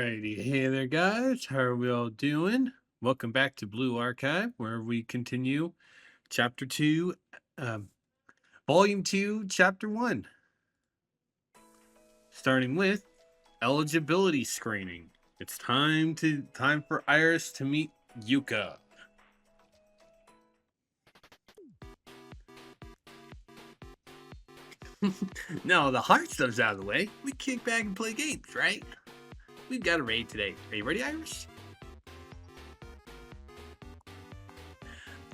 Alrighty, hey there, guys. How are we all doing? Welcome back to Blue Archive, where we continue Chapter 2, um, Volume 2, Chapter 1, starting with eligibility screening. It's time for Iris to meet Yuka. Now the hard stuff's out of the way. We kick back and play games, right? We've got a raid today. Are you ready, Iris?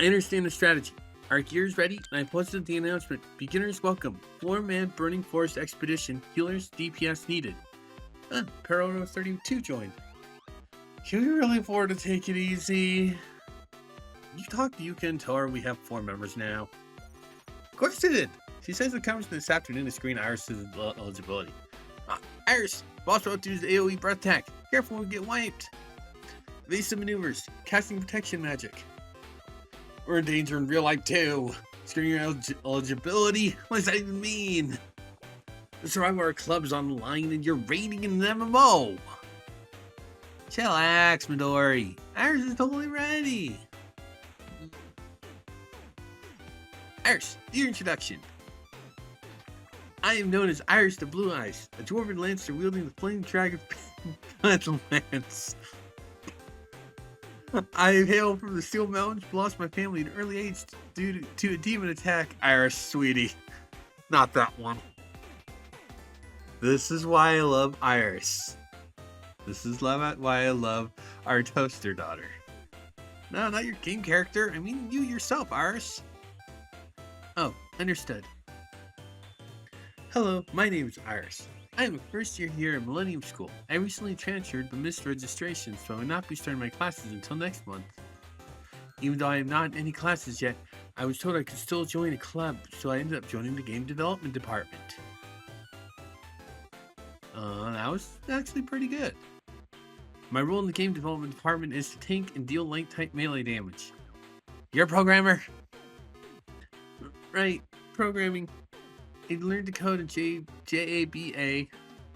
I understand the strategy. Our gear is ready, and I posted the announcement. Beginners welcome. 4-man Burning Forest Expedition. Healers DPS needed. Perono 32 joined. Can we really afford to take it easy? You talk to Yuka and tell her we have 4 members now. Of course I did. She says it comes this afternoon to screen Iris' eligibility. Iris, boss about to use the AoE breath attack. Careful, we get wiped. Evasive maneuvers. Casting protection magic. We're in danger in real life too. Screening your eligibility? What does that even mean? The survival of our club is on the line and you're raiding an MMO. Chillax, Midori. Iris is totally ready. Iris, your introduction. I am known as Iris the Blue Eyes, a dwarven lancer wielding the flame dragon battle lance. I hail from the Steel Mountains, lost my family at an early age due to a demon attack. Iris, sweetie. Not that one. This is why I love Iris. This is why I love our toaster daughter. No, not your game character. I mean you yourself, Iris. Oh, understood. Hello, my name is Iris. I am a first year here at Millennium School. I recently transferred but missed registration, so I will not be starting my classes until next month. Even though I am not in any classes yet, I was told I could still join a club, so I ended up joining the game development department. That was actually pretty good. My role in the game development department is to tank and deal light type melee damage. You're a programmer? Right, programming. I learned to code in Java,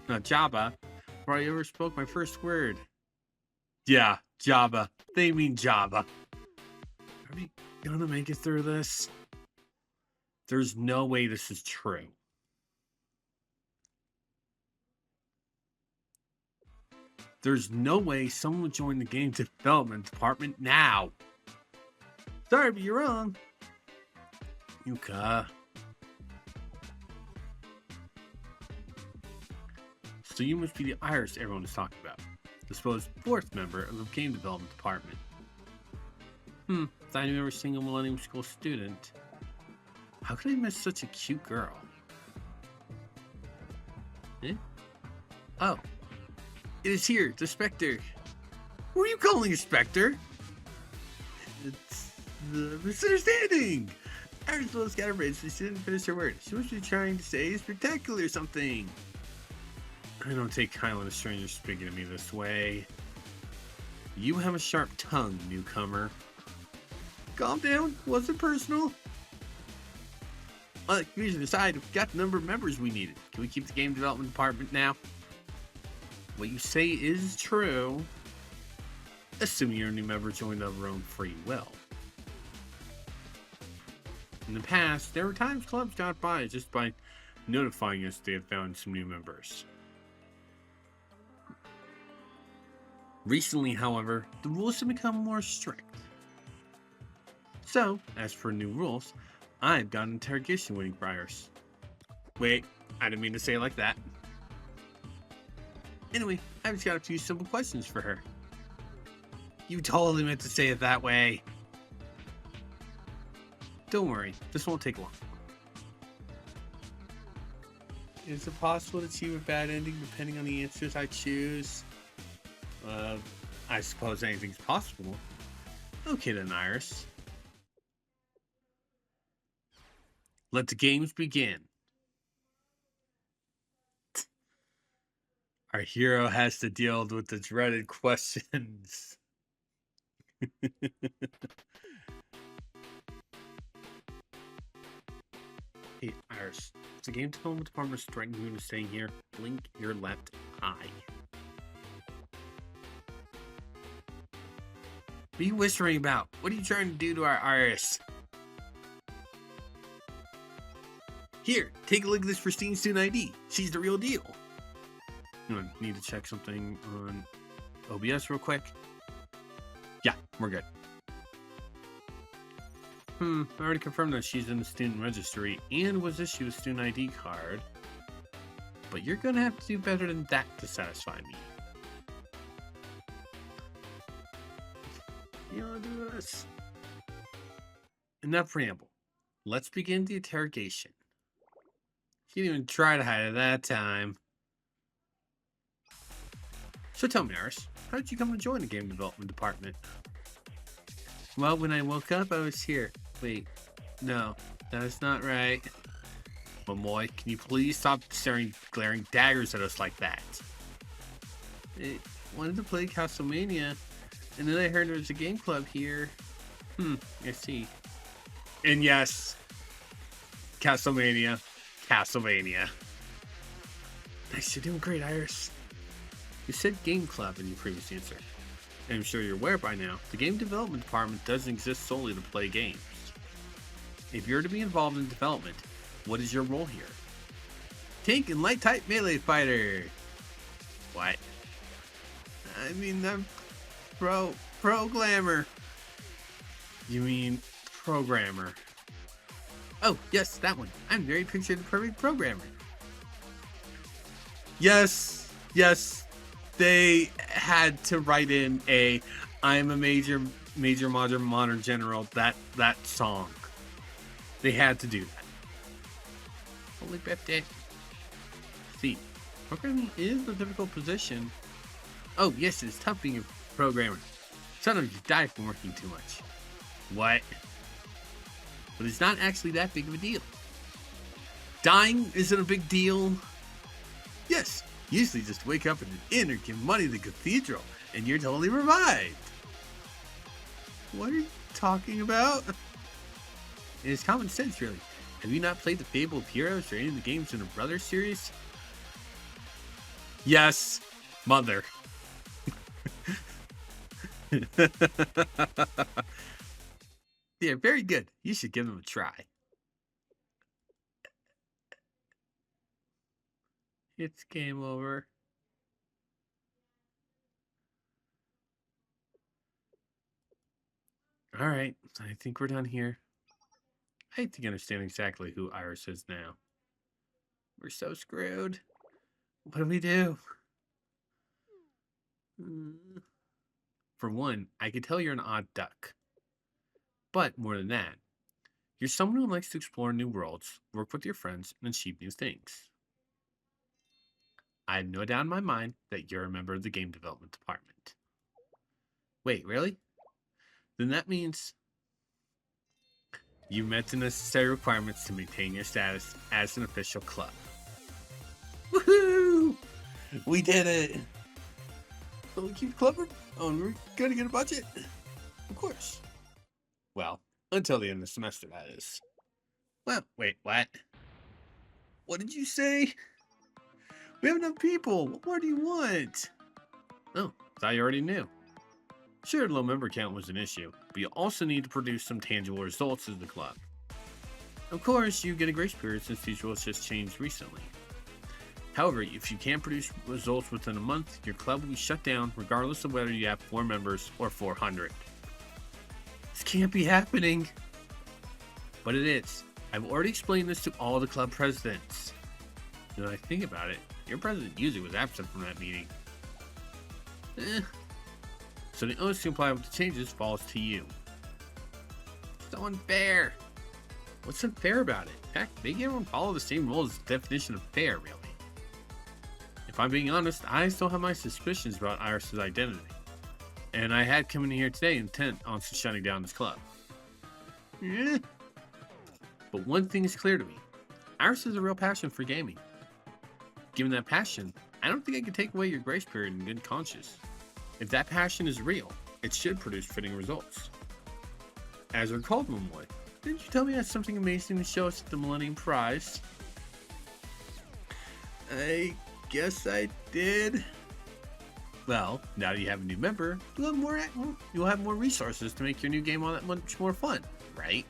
not Java, before I ever spoke my first word. Yeah, Java. They mean Java. Are we gonna make it through this? There's no way this is true. There's no way someone would join the game development department now. Sorry, but you're wrong. Yuka. So you must be the Iris everyone is talking about. The supposed 4th member of the game development department. Thought I knew every single Millennium School student. How could I miss such a cute girl? Eh? Oh. It is here, the Spectre. Who are you calling a Spectre? It's the misunderstanding. Iris was got a bridge, so she didn't finish her word. She must be trying to say spectacular or something. I don't take kindly to strangers speaking to me this way. You have a sharp tongue, newcomer. Calm down, wasn't personal. Confusion aside, we've got the number of members we needed. Can we keep the game development department now? What you say is true, assuming your new member joined of their own free will. In the past, there were times clubs got by just by notifying us they had found some new members. Recently, however, the rules have become more strict. So, as for new rules, I've got an interrogation waiting for Iris. Wait, I didn't mean to say it like that. Anyway, I've just got a few simple questions for her. You totally meant to say it that way. Don't worry, this won't take long. Is it possible to achieve a bad ending depending on the answers I choose? I suppose anything's possible. Okay then, Iris. Let the games begin. Our hero has to deal with the dreaded questions. Hey, Iris. If the game development department is threatening you into staying here, blink your left eye. What are you whispering about? What are you trying to do to our Iris? Here, take a look at this pristine student ID. She's the real deal. Need to check something on OBS real quick. Yeah, we're good. I already confirmed that she's in the student registry and was issued a student ID card. But you're gonna have to do better than that to satisfy me. You wanna do this? Enough preamble. Let's begin the interrogation. You didn't even try to hide it that time. So tell me, Iris, how did you come to join the game development department? Well, when I woke up, I was here. Wait, no, that's not right. Momoy, can you please stop staring glaring daggers at us like that? I wanted to play Castlevania, and then I heard there was a game club here. I see. And yes, Castlevania. Nice, you're doing great, Iris. You said game club in your previous answer. And I'm sure you're aware by now, the game development department doesn't exist solely to play games. If you're to be involved in development, what is your role here? Tank and light type melee fighter. What? I mean, I'm programmer. You mean programmer? Oh, yes, that one. I'm very picture the perfect programmer. Yes, they had to write in a I'm a major modern general, that song. They had to do that. Holy birthday. See, programming is a difficult position. Oh, yes, it's tough being a programmer. Sometimes you die from working too much. What? But it's not actually that big of a deal. Dying isn't a big deal. Yes, usually just wake up in an inn or give money to the cathedral, and you're totally revived. What are you talking about? It is common sense, really. Have you not played the Fable of Heroes or any of the games in the Brothers series? Yes, mother. Yeah, very good. You should give them a try. It's game over. Alright, I think we're done here. I think I understand exactly who Iris is now. We're so screwed. What do we do? For one, I could tell you're an odd duck. But more than that, you're someone who likes to explore new worlds, work with your friends, and achieve new things. I have no doubt in my mind that you're a member of the game development department. Wait, really? Then that means you met the necessary requirements to maintain your status as an official club. Woohoo! We did it! So we keep Clockwork? Oh, and we're gonna get a budget? Of course. Well, until the end of the semester, that is. Well, wait, what? What did you say? We have enough people. What more do you want? Oh, thought you already knew. Sure, the low member count was an issue, but you also need to produce some tangible results as the club. Of course, you get a grace period since these rules just changed recently. However, if you can't produce results within a month, your club will be shut down regardless of whether you have 4 members or 400. This can't be happening. But it is. I've already explained this to all the club presidents. Now that I think about it, your president usually was absent from that meeting. So the onus to comply with the changes falls to you. So unfair. What's unfair about it? Heck, they can't even follow the same rules as the definition of fair, really. If I'm being honest, I still have my suspicions about Iris' identity. And I had come in here today intent on shutting down this club. But one thing is clear to me. Iris has a real passion for gaming. Given that passion, I don't think I can take away your grace period in good conscience. If that passion is real, it should produce fitting results. As recalled, Momoy, didn't you tell me I had something amazing to show us at the Millennium Prize? I guess I did. Well, now that you have a new member, you'll have more resources to make your new game all that much more fun, right?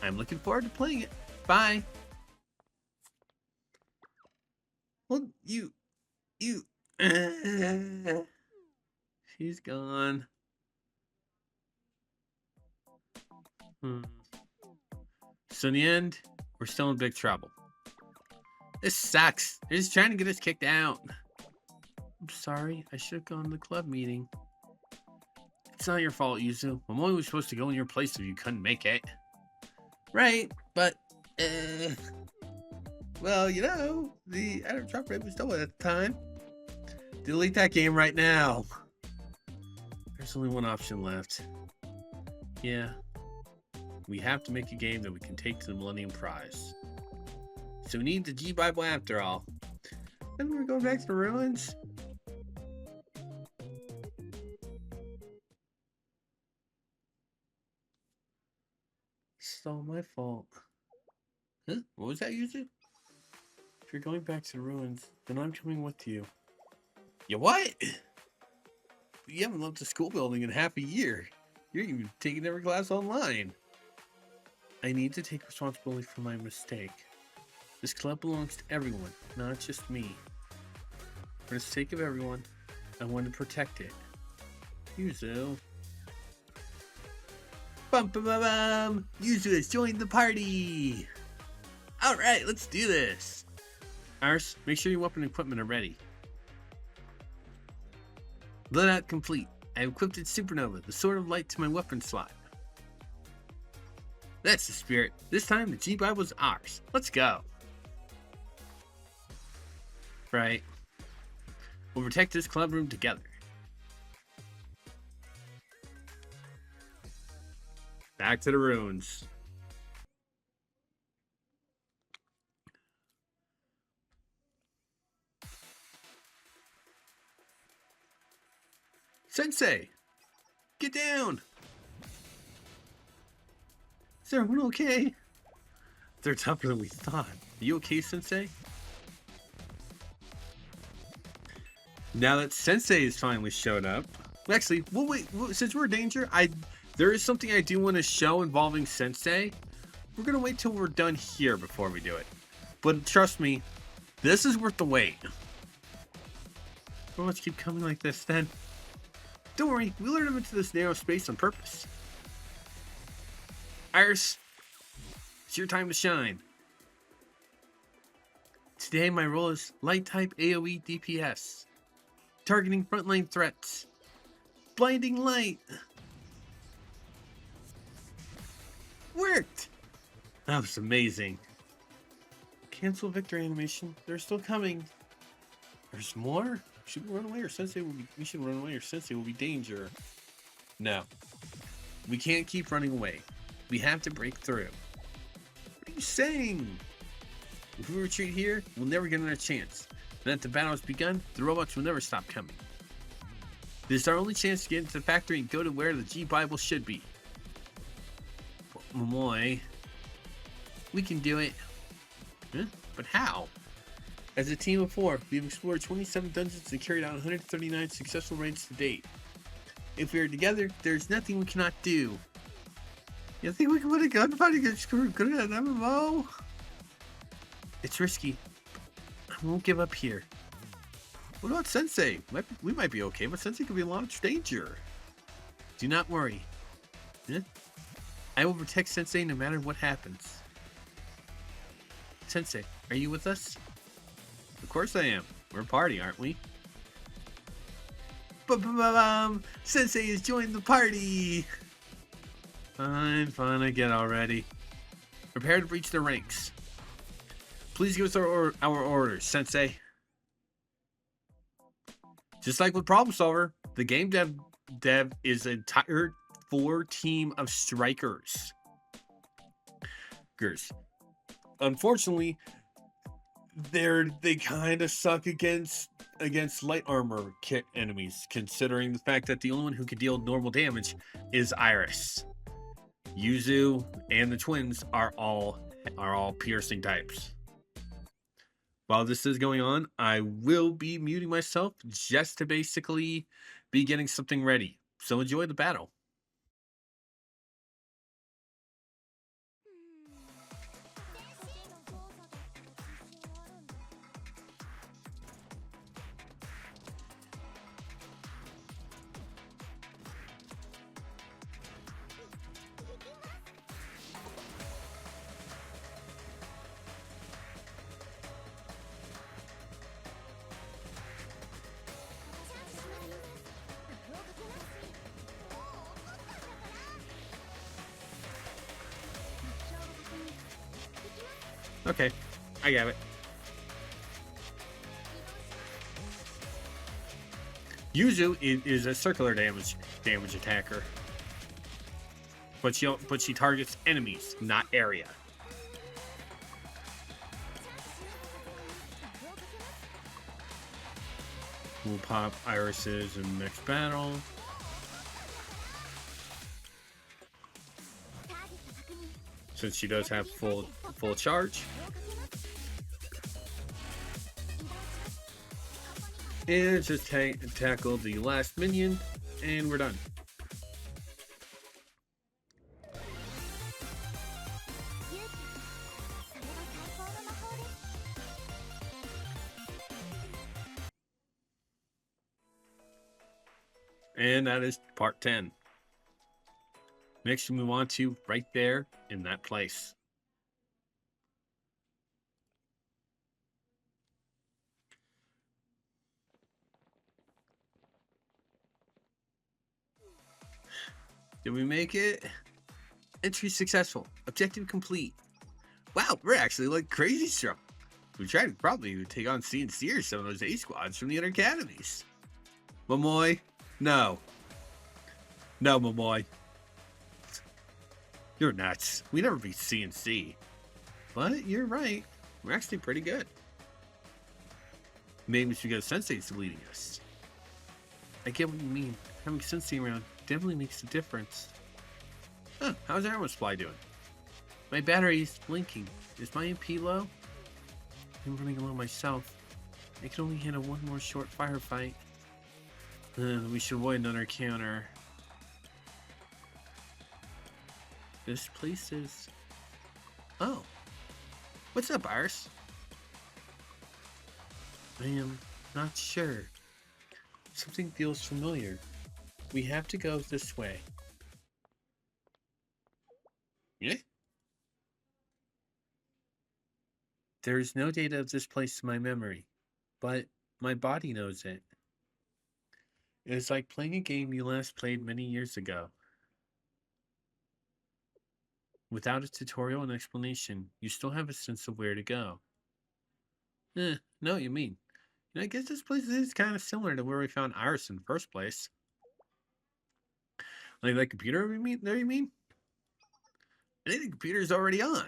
I'm looking forward to playing it. Bye. Well, you. She's gone. So in the end, we're still in big trouble. This sucks. They're just trying to get us kicked out. I'm sorry. I should have gone to the club meeting. It's not your fault, Yuzu. I'm only supposed to go in your place if you couldn't make it. Right, but, well, you know, the added drop rate was double at the time. Delete that game right now. There's only one option left. Yeah. We have to make a game that we can take to the Millennium Prize. So we need the G-Bible after all. Then we're going back to the ruins. It's all my fault. Huh? What was that, Yuzu? If you're going back to the ruins, then I'm coming with you. You what? You haven't left the school building in half a year. You're even taking every class online. I need to take responsibility for my mistake. This club belongs to everyone, not just me. For the sake of everyone, I want to protect it. Yuzu. Bum bum bum bum! Yuzu has joined the party! Alright, let's do this! Ars, make sure your weapon and equipment are ready. Loadout complete. I have equipped it Supernova, the sword of light, to my weapon slot. That's the spirit. This time the G-Bible's ours. Let's go. Right. We'll protect this club room together. Back to the ruins. Sensei! Get down! Is everyone okay? They're tougher than we thought. Are you okay, Sensei? Now that Sensei has finally showed up... Actually, we'll wait. Since we're in danger, there is something I do want to show involving Sensei. We're going to wait till we're done here before we do it. But trust me, this is worth the wait. Well, let's keep coming like this then. Don't worry, we lured him into this narrow space on purpose. Iris, it's your time to shine. Today my role is light type AoE DPS. Targeting frontline threats. Blinding light. Worked! That was amazing. Cancel victory animation. They're still coming. There's more? Should we run away or Sensei will be... We should run away or Sensei will be danger. No. We can't keep running away. We have to break through. What are you saying? If we retreat here, we'll never get another chance. And after the battle has begun, the robots will never stop coming. This is our only chance to get into the factory and go to where the G-Bible should be. Momoy. We can do it. Huh? But how? As a team of 4, we've explored 27 dungeons and carried out 139 successful raids to date. If we are together, there's nothing we cannot do. You think we can put a gunfight against good at an MMO? It's risky. I won't give up here. What about Sensei? We might be okay, but Sensei could be a lot of danger. Do not worry. Huh? I will protect Sensei no matter what happens. Sensei, are you with us? Of course I am. We're a party, aren't we? Sensei has joined the party! Fine, I get already. Prepare to breach the ranks. Please give us our orders, Sensei. Just like with Problem Solver, the game dev is an entire 4 team of strikers. Unfortunately, they kind of suck against light armor kit enemies, considering the fact that the only one who can deal normal damage is Iris. Yuzu and the twins are all piercing types. While this is going on, I will be muting myself just to basically be getting something ready. So enjoy the battle. Okay, I got it. Yuzu is a circular damage attacker, but she targets enemies, not area. We'll pop irises in the next battle. Since she does have full charge. And just tackle the last minion, and we're done. And that is part 10. Next, we move on to right there in that place. Did we make it? Entry successful. Objective complete. Wow, we're actually like crazy strong. We tried to probably take on CNC or some of those A squads from the other academies. Momoy? No. No, Momoy. You're nuts. We never beat CNC. But you're right. We're actually pretty good. Maybe it's because Sensei's leading us. I get what you mean. Having Sensei around definitely makes a difference. Huh, how's Arrow Supply doing? My battery is blinking. Is my MP low? I'm running low myself. I can only handle one more short firefight. We should avoid another counter. This place is... Oh. What's up, Iris? I am not sure. Something feels familiar. We have to go this way. Yeah? There is no data of this place in my memory, but my body knows it. It is like playing a game you last played many years ago. Without a tutorial and explanation, you still have a sense of where to go. Know what you mean. I guess this place is kind of similar to where we found Iris in the first place. Like that computer you mean? There you mean? I think the computer's already on.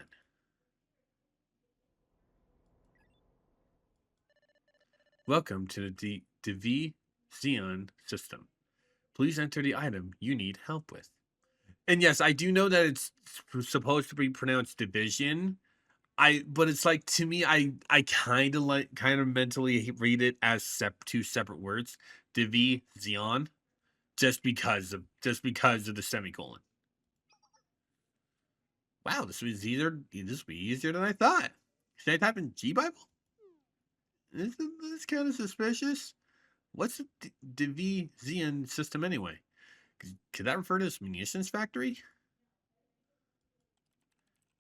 Welcome to the Divi Xeon system. Please enter the item you need help with. And yes, I do know that it's supposed to be pronounced division. But it's like, to me, I kind of mentally read it as two separate words, Divi Xeon, just because of the semicolon. Wow, this was easier. This will be easier than I thought. Should I type in G Bible? This kind of suspicious. What's a Divi Xeon system anyway? Could that refer to this munitions factory?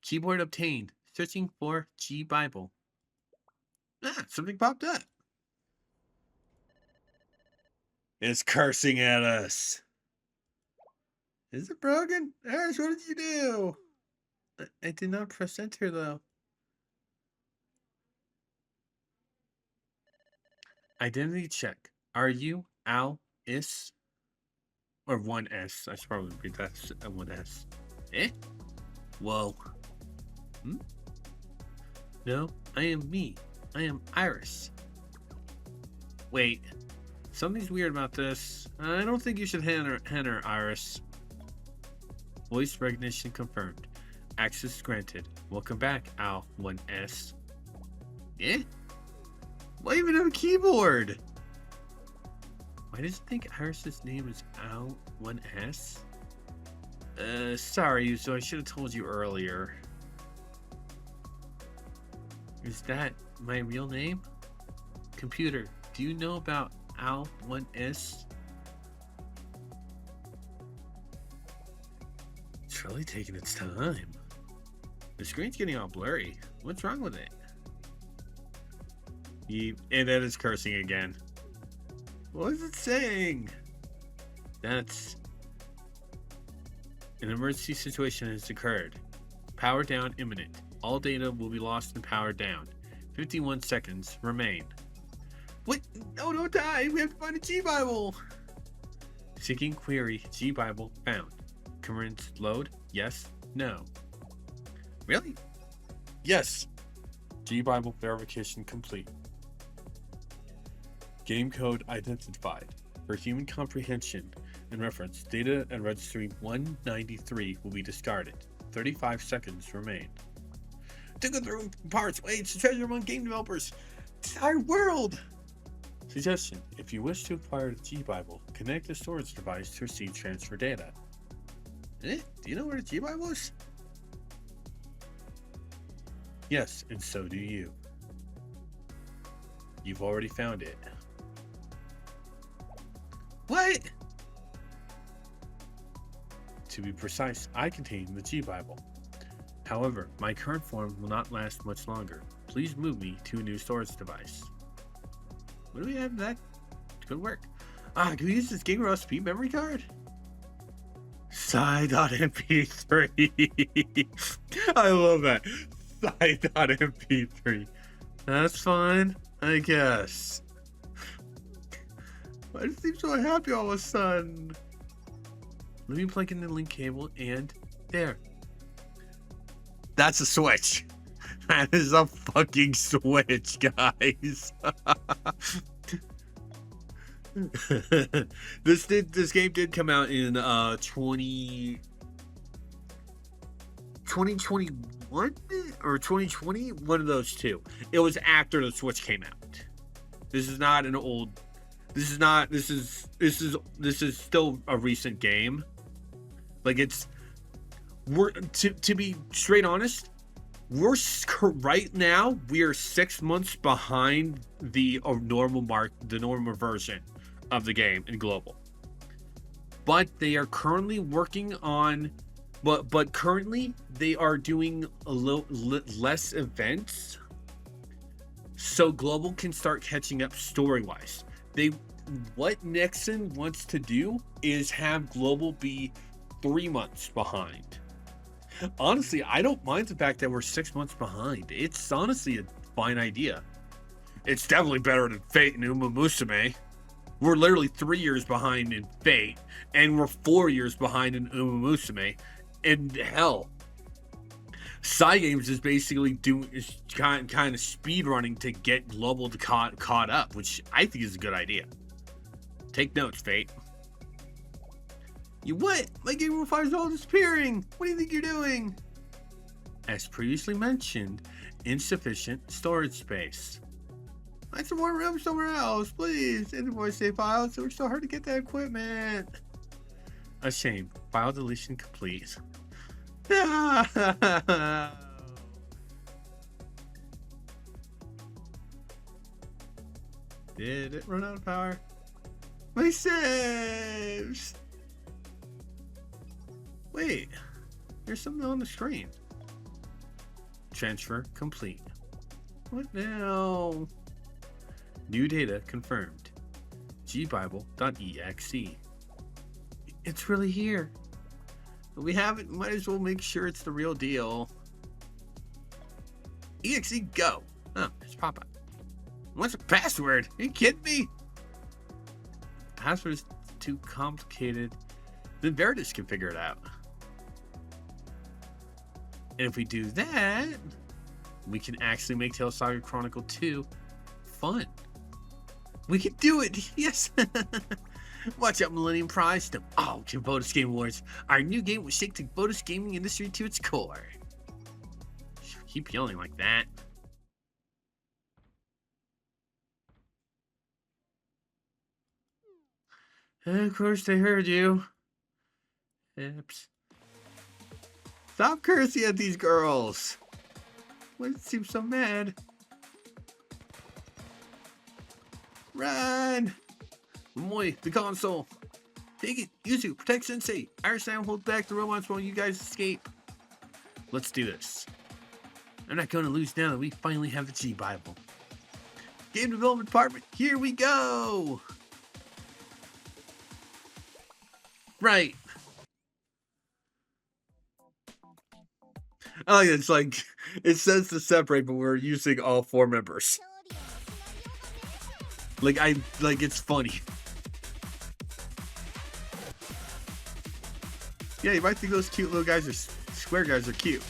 Keyboard obtained. Searching for G Bible. Ah, something popped up. It's cursing at us. Is it broken? Ash, what did you do? I did not press enter though. Identity check. Are you Al Is? Or 1S. I should probably read that 1S. Eh? Whoa. No, I am me. I am Iris. Wait. Something's weird about this. I don't think you should hand her Iris. Voice recognition confirmed. Access granted. Welcome back, Al 1S. Eh? Why even have a keyboard? Why does it think Iris's name is Al1S? Sorry, so I should have told you earlier. Is that my real name? Computer, do you know about Al1S? It's really taking its time. The screen's getting all blurry. What's wrong with it? And then it's cursing again. What is it saying? That's... An emergency situation has occurred. Power down imminent. All data will be lost and powered down. 51 seconds remain. What? No, don't die. We have to find a G-Bible. Seeking query. G-Bible found. Commence load. Yes. No. Really? Yes. G-Bible verification complete. Game code identified. For human comprehension and reference, data at registry 193 will be discarded. 35 seconds remain. To go through parts, wait, it's a treasure among game developers. Entire world! Suggestion: if you wish to acquire the G-Bible, connect the storage device to receive transfer data. Do you know where the G-Bible is? Yes, and so do you. You've already found it. What? To be precise, I contain the G-Bible. However, my current form will not last much longer. Please move me to a new storage device. What do we have that could work? Can we use this Game Recipe memory card? Sci.mp3. I love that. Sci.mp3. That's fine, I guess. Why does it seem so happy all of a sudden? Let me plug in the link cable and there. That's a switch. That is a fucking switch, guys. This game did come out in 2021 or 2020, one of those two. It was after the Switch came out. This is not an old. This is still a recent game. Like we're to be straight honest, right now we are 6 months behind the normal version of the game in global. But they are currently working on, but currently they are doing a little less events, so global can start catching up story wise. What Nixon wants to do is have global be 3 months behind. Honestly, I don't mind the fact that we're 6 months behind. It's honestly a fine idea. It's definitely better than Fate and Uma Musume. We're literally 3 years behind in Fate, and we're 4 years behind in Uma Musume. And hell, Cygames is basically kind of speed running to get global to caught up, which I think is a good idea. Take notes, Fate. You what? My Game Boy 5 is all disappearing. What do you think you're doing? As previously mentioned, insufficient storage space. Find some more room somewhere else, please. Invoice save files, so we're so hard to get that equipment. A shame. File deletion complete. No. Did it run out of power? My saves! Wait, there's something on the screen. Transfer complete. What now? New data confirmed. gbible.exe. It's really here. But we haven't, might as well make sure it's the real deal. EXE go. Oh, it's Papa. What's the password? Are you kidding me? Password is too complicated. Then Veritas can figure it out. And if we do that, we can actually make Tales Saga Chronicle 2 fun. We can do it! Yes! Watch out, Millennium Prize. Oh, Bodus Game Awards. Our new game will shake the Bodus gaming industry to its core. Keep yelling like that. Of course they heard you. Oops. Stop cursing at these girls. Why does it seem so mad? Run! Moy, the console. Take it. Yuzu, protect Sensei. Our Sam hold back the robots while you guys escape. Let's do this. I'm not going to lose now that we finally have the G-Bible. Game development department, here we go! Right. Oh, yeah, it's like, it says to separate, but we're using all 4 members. Like, it's funny. Yeah, you might think those cute little guys are square guys are cute.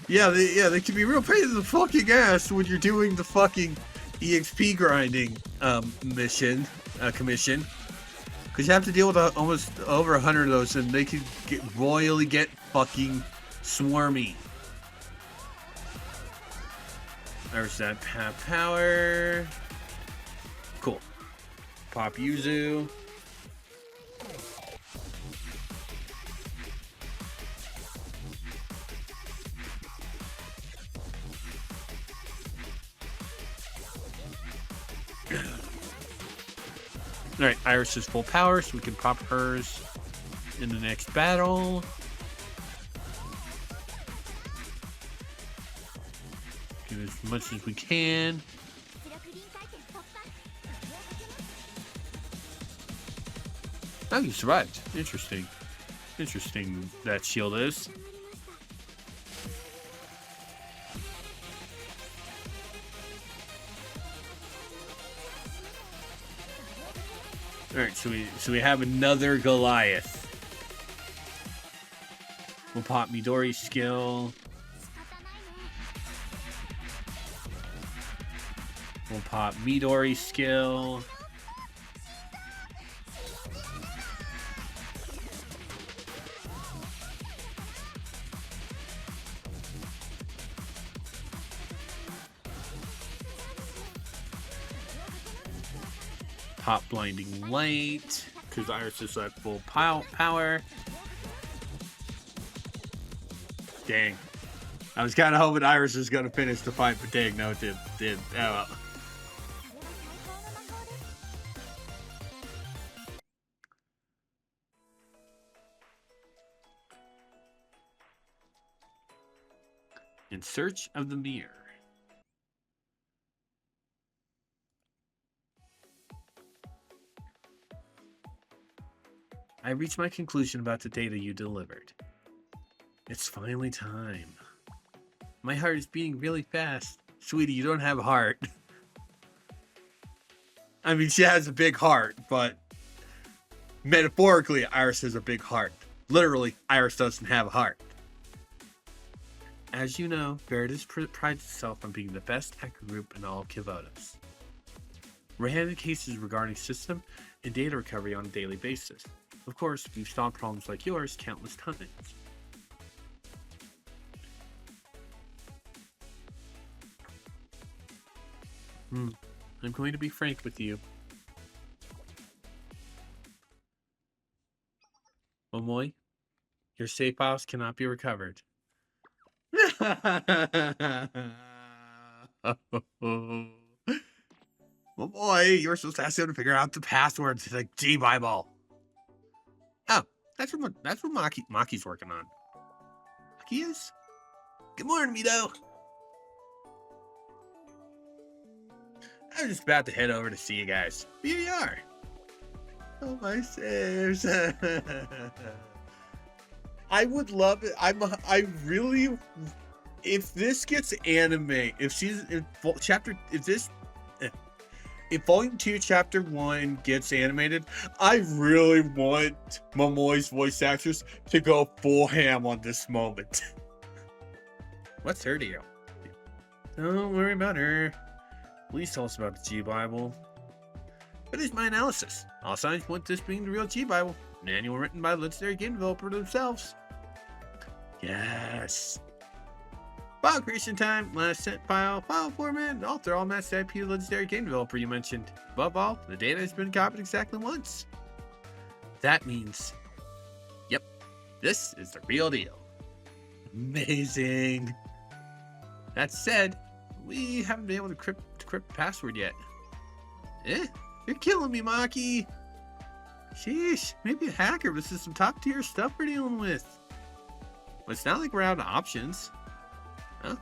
Yeah, they can be real pain in the fucking ass when you're doing the fucking EXP grinding commission. Because you have to deal with almost over 100 of those, and they can royally get fucking swarmy. There's that power. Cool. Pop Yuzu. Alright, Iris is full power, so we can pop hers in the next battle. Get as much as we can. Oh, you survived. Interesting. Interesting, that shield is. Alright, so we have another Goliath. We'll pop Midori's skill. We'll pop Midori's skill. Pop Blinding Light, because Iris is at full power. Dang. I was kind of hoping Iris was going to finish the fight, but dang, no, it did. Oh, well. In search of the mirror. I reached my conclusion about the data you delivered. It's finally time. My heart is beating really fast. Sweetie, you don't have a heart. I mean, she has a big heart, but metaphorically, Iris has a big heart. Literally, Iris doesn't have a heart. As you know, Veritas prides itself on being the best hacker group in all Kivotos. We're handling cases regarding system and data recovery on a daily basis. Of course, we've solved problems like yours countless times. I'm going to be frank with you. Momoy, your save files cannot be recovered. Momoy, you're supposed to ask him to figure out the password to the G-Bible. Oh, that's what Maki's working on. Maki is? Good morning, Mito. I was just about to head over to see you guys. Here you are. Oh, my saves. I would love it. I really, if this gets anime, if Volume 2, Chapter 1 gets animated, I really want Momoy's voice actress to go full ham on this moment. What's her deal? Don't worry about her. Please tell us about the G-Bible. Finish my analysis. All signs point to this being the real G-Bible. Manual written by the legendary game developer themselves. Yes. File creation time. Last set file format. Alter all matched IP of the legendary game developer you mentioned. Above all, the data has been copied exactly once. That means, yep, this is the real deal. Amazing. That said, we haven't been able to decrypt the password yet. You're killing me, Maki. Sheesh, maybe a hacker, but this is some top tier stuff we're dealing with. But it's not like we're out of options. Huh?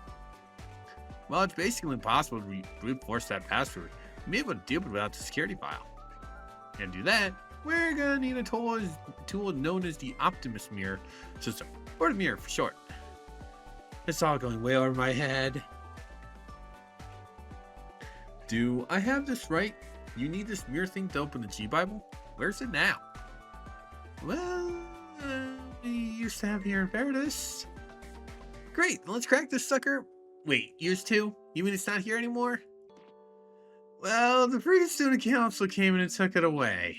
Well, it's basically impossible to brute force that password. We may be able to deal with it without the security file. And to do that, we're gonna need a tool known as the Optimus Mirror system, or the Mirror for short. It's all going way over my head. Do I have this right? You need this mirror thing to open the G-Bible? Where's it now? Well, we used to have here in Paradise. Great, let's crack this sucker. Wait, used to? You mean it's not here anymore? Well, the freaking student council came in and took it away.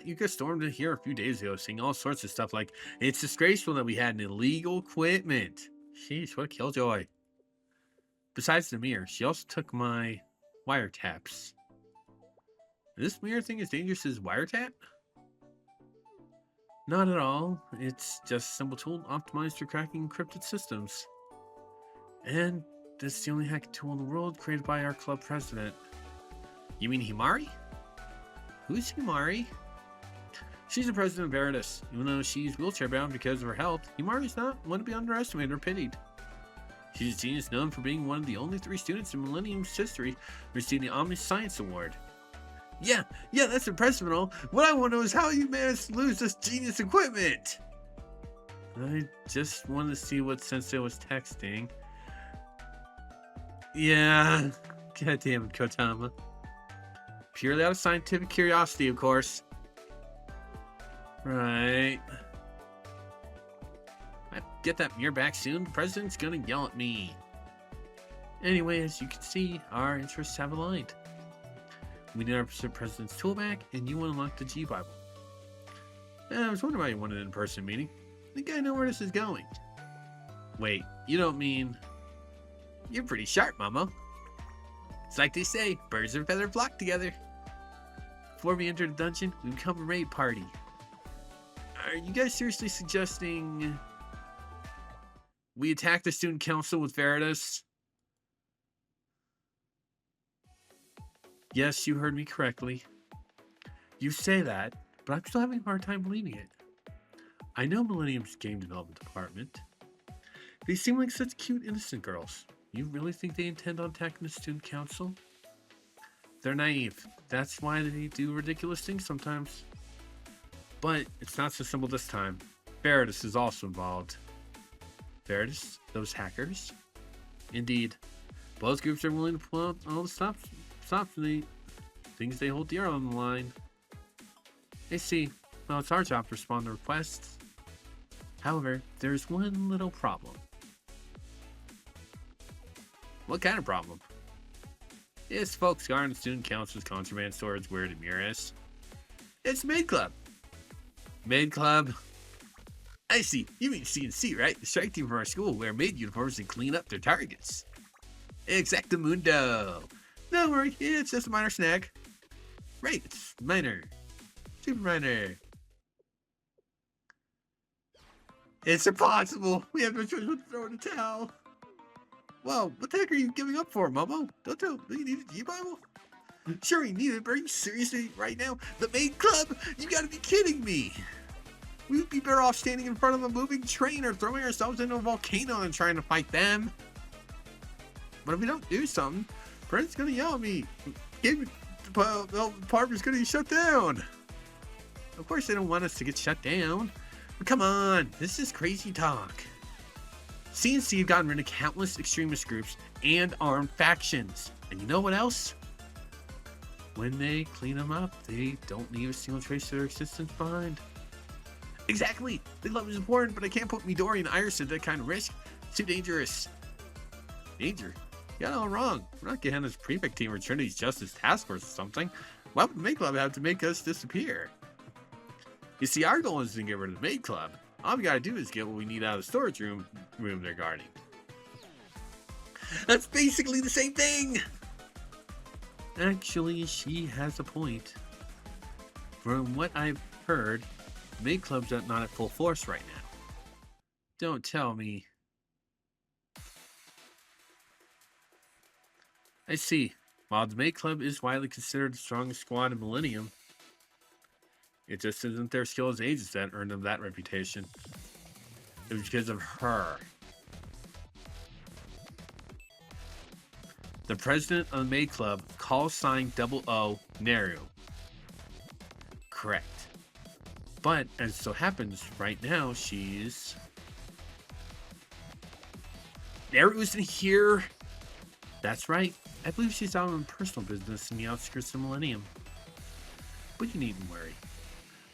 You guys stormed in here a few days ago saying all sorts of stuff like, it's disgraceful that we had an illegal equipment. Sheesh, what a killjoy. Besides the mirror, she also took my wiretaps. This mirror thing as dangerous as wiretap? Not at all. It's just a simple tool optimized for cracking encrypted systems. And this is the only hacking tool in the world created by our club president. You mean Himari? Who's Himari? She's the president of Veritas. Even though she's wheelchair bound because of her health, Himari's not one to be underestimated or pitied. She's a genius known for being one of the only 3 students in Millennium's history to receive the Omni Science Award. Yeah, that's impressive and all. What I want to know is how you managed to lose this genius equipment. I just wanted to see what Sensei was texting. Yeah, goddamn it, Kotama. Purely out of scientific curiosity, of course. Right. I get that mirror back soon. The president's gonna yell at me. Anyway, as you can see, our interests have aligned. We need our president's tool back, and you want to unlock the G-Bible. I was wondering why you wanted an in-person meeting. I think I know where this is going. Wait, you don't mean... You're pretty sharp, Momo. It's like they say, birds of a feather flock together. Before we enter the dungeon, we become a raid party. Are you guys seriously suggesting we attack the student council with Veritas? Yes, you heard me correctly. You say that, but I'm still having a hard time believing it. I know Millennium's game development department. They seem like such cute, innocent girls. You really think they intend on attacking the student council? They're naive. That's why they do ridiculous things sometimes. But it's not so simple this time. Veritas is also involved. Veritas? Those hackers? Indeed. Both groups are willing to pull out all the stops for the things they hold dear on the line. I see. Well, it's our job to respond to requests. However, there's one little problem. What kind of problem? Yes, folks guarding the student council's contraband storage where the mirror is. It's Maid Club. Maid Club? I see. You mean CNC, right? The strike team from our school wear maid uniforms and clean up their targets. Exactamundo. Don't worry, it's just a minor snag. Right, it's minor. Super minor. It's impossible. We have no choice but to throw in the towel. Whoa, what the heck are you giving up for, Momo? Don't you need a G-Bible? Sure you need it, but are you seriously right now? The Maid Club? You gotta be kidding me. We would be better off standing in front of a moving train or throwing ourselves into a volcano and trying to fight them. But if we don't do something, Brent's gonna yell at me. The department's gonna be shut down. Of course they don't want us to get shut down. But come on, this is crazy talk. CNC have gotten rid of countless extremist groups and armed factions. And you know what else? When they clean them up, they don't leave a single trace of their existence behind. Exactly! They love is important, but I can't put Midori and Iris at that kind of risk. It's too dangerous. Danger? You got it all wrong. We're not Gehenna's prefect team or Trinity's Justice Task Force or something. Why would the Maid Club have to make us disappear? You see, our goal isn't to get rid of the Maid Club. All we gotta do is get what we need out of the storage room they're guarding. That's basically the same thing! Actually, she has a point. From what I've heard, the maid club's not at full force right now. Don't tell me. I see. While the maid club is widely considered the strongest squad in Millennium, it just isn't their skill as agents that earned them that reputation. It was because of her. The president of the maid club, call sign 00 Neru. Correct. But as so happens, right now she's... Neru isn't here. That's right. I believe she's out on personal business in the outskirts of Millennium. But you needn't worry.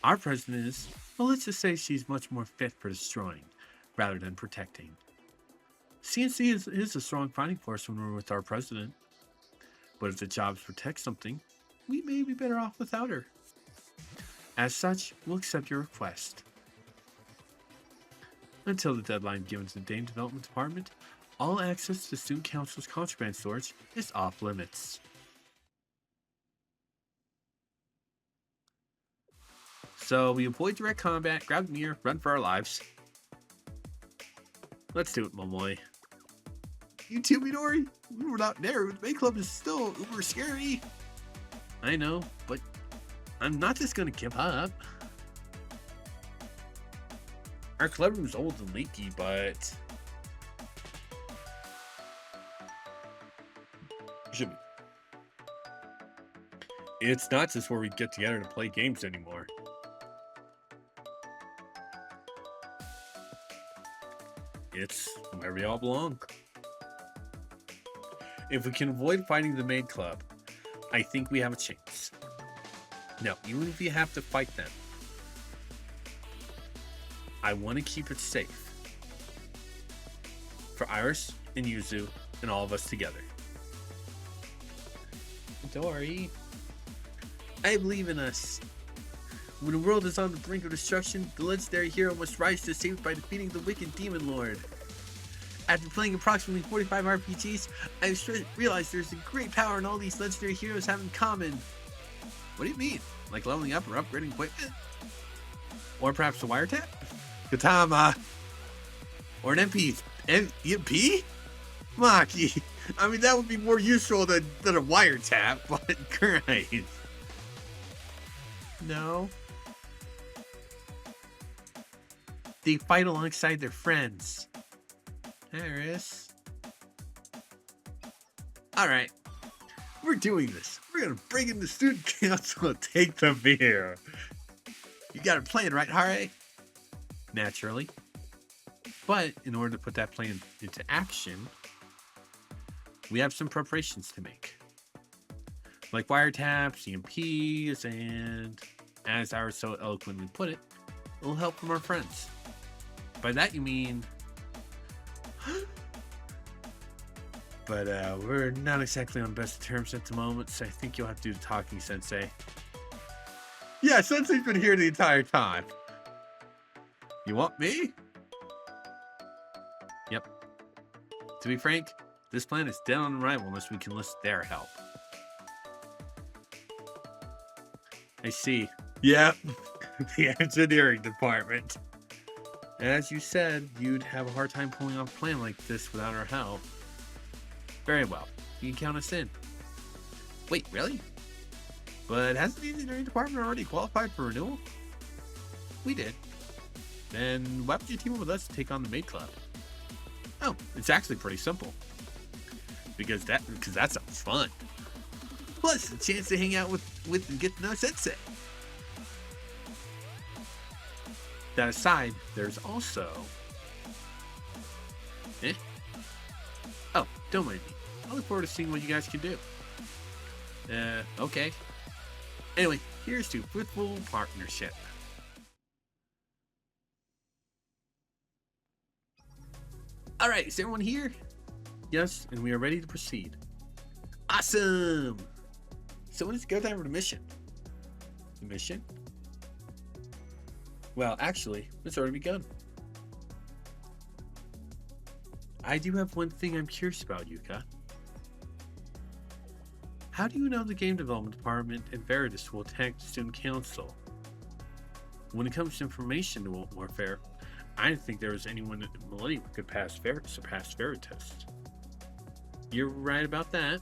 Our president is, well, let's just say she's much more fit for destroying rather than protecting. CNC is a strong fighting force when we're with our president. But if the jobs protect something, we may be better off without her. As such, we'll accept your request. Until the deadline given to the Game Development Department, all access to Student Council's contraband storage is off limits. So we avoid direct combat, grab the mirror, run for our lives. Let's do it, Momoy. You too, Midori? We were not there. The maid club is still uber scary. I know, but I'm not just gonna give up. Our club room's old and leaky, but it's not just where we get together to play games anymore. It's where we all belong. If we can avoid fighting the maid club, I think we have a chance. No, even if you have to fight them, I want to keep it safe. For Iris and Yuzu and all of us together. Dory, I believe in us. When the world is on the brink of destruction, the legendary hero must rise to save it by defeating the wicked demon lord. After playing approximately 45 RPGs, I've realized there's a great power in all these legendary heroes have in common. What do you mean? Like leveling up or upgrading equipment? Or perhaps a wiretap? Katama! Or an MP? Maki! I mean, that would be more useful than a wiretap, but great. No. They fight alongside their friends. Harris. Alright. We're doing this. We're gonna bring in the student council and take the beer. You got a plan, right, Hare? Naturally. But in order to put that plan into action, we have some preparations to make. Like wiretaps, EMPs, and as Iris so eloquently put it, a little help from our friends. By that you mean... But we're not exactly on best terms at the moment, so I think you'll have to do the talking, Sensei. Yeah, Sensei's been here the entire time. You want me? Yep. To be frank, this plan is dead on arrival unless we can enlist their help. I see. Yep. The engineering department. As you said, you'd have a hard time pulling off a plan like this without our help. Very well. You can count us in. Wait, really? But hasn't the engineering department already qualified for renewal? We did. Then why would you team up with us to take on the maid club? Oh, it's actually pretty simple. Because that sounds fun. Plus, a chance to hang out with and get to know Sensei. That aside, there's also... Oh, don't mind me. I look forward to seeing what you guys can do. Okay. Anyway, here's to fruitful partnership. Alright, is everyone here? Yes, and we are ready to proceed. Awesome! So when is it go time for the mission? The mission? Well, actually, it's already begun. I do have one thing I'm curious about, Yuka. How do you know the game development department and Veritas will attack the student council When it comes to information warfare, I didn't think there was anyone at Millennium who could surpass Veritas. You're right about that.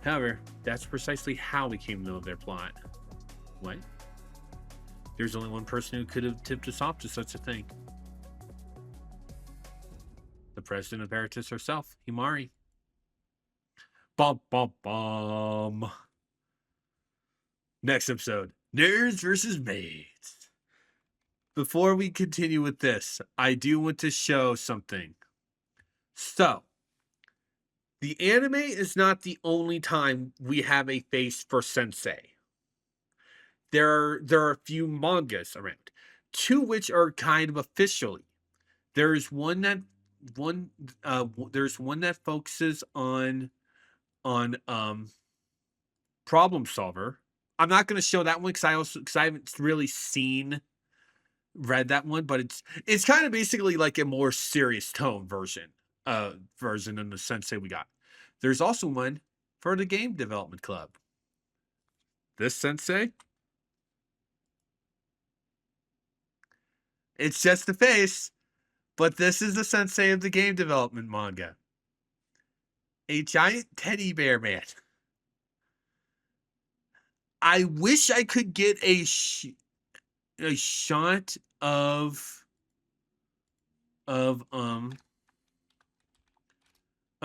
However, that's precisely how we came to know their plot. What? There's only one person who could have tipped us off to such a thing. The president of Veritas herself, Himari. Bum, bum, bum. Next episode, Nerds versus Maids. Before we continue with this, I do want to show something. So, the anime is not the only time we have a face for Sensei. There are a few mangas around, two which are kind of officially. There's one that focuses on Problem Solver. I'm not going to show that one because I haven't really read that one, but it's kind of basically like a more serious tone version in the Sensei we got. There's also one for the Game Development Club. This Sensei, it's just the face, but this is the Sensei of the game development manga. A giant teddy bear man. I wish I could get a shot of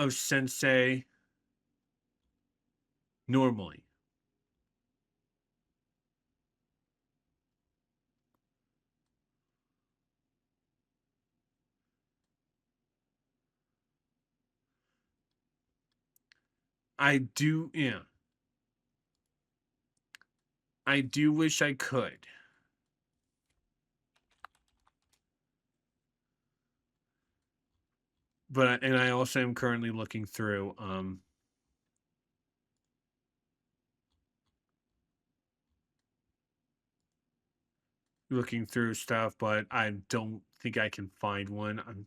Sensei normally. I do wish I could. But I also am currently looking through stuff, but I don't think I can find one.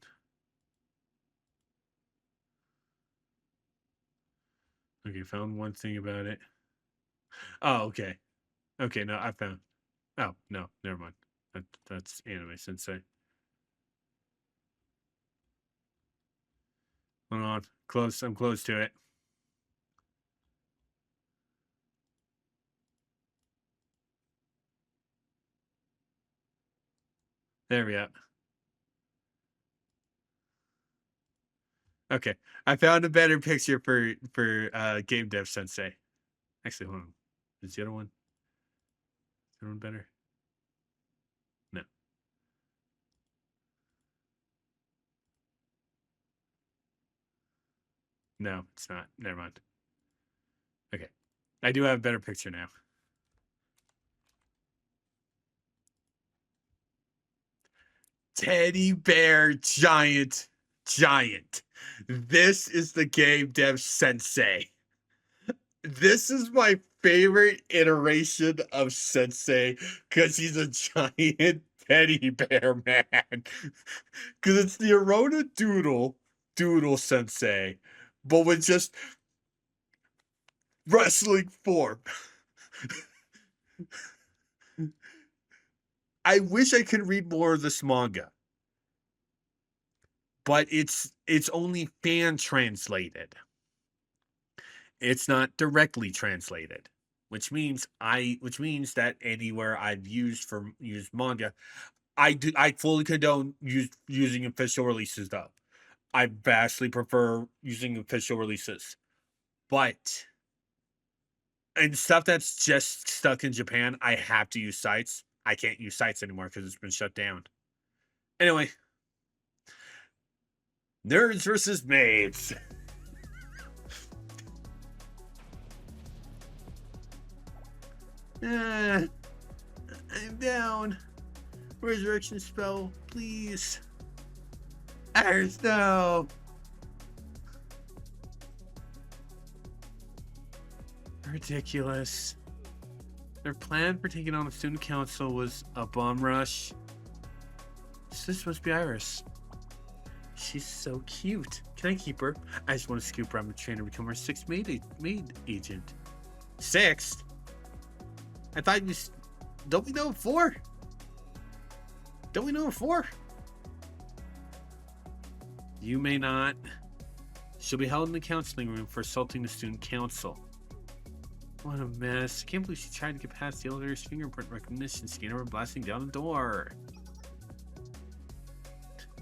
Okay, found one thing about it. Oh, okay. Okay, no, I found. Oh, no, never mind. That's Anime Sensei. Hold on. I'm close to it. There we go. Okay, I found a better picture for Game Dev Sensei. Actually, hold on. Is the other one? Is the other one better? No. No, it's not. Never mind. Okay, I do have a better picture now. Teddy bear giant. This is the Game Dev Sensei. This is my favorite iteration of Sensei because he's a giant teddy bear man. Because it's the Arona Doodle Sensei, but with just wrestling form. I wish I could read more of this manga, but it's only fan translated. It's not directly translated, which means that anywhere I've used manga, I fully condone using official releases though. I vastly prefer using official releases. But and stuff that's just stuck in Japan, I have to use sites. I can't use sites anymore because it's been shut down. Anyway, Nerds versus Maids. I'm down. Resurrection spell, please. No. Ridiculous. Their plan for taking on the student council was a bomb rush. This must be Iris. She's so cute. Can I keep her? I just want to scoop her. I'm trained to become our sixth maid agent. Sixth? I thought don't we know 4? Don't we know her for? You may not. She'll be held in the counseling room for assaulting the student council. What a mess. I can't believe she tried to get past the elevator's fingerprint recognition scanner and blasting down the door.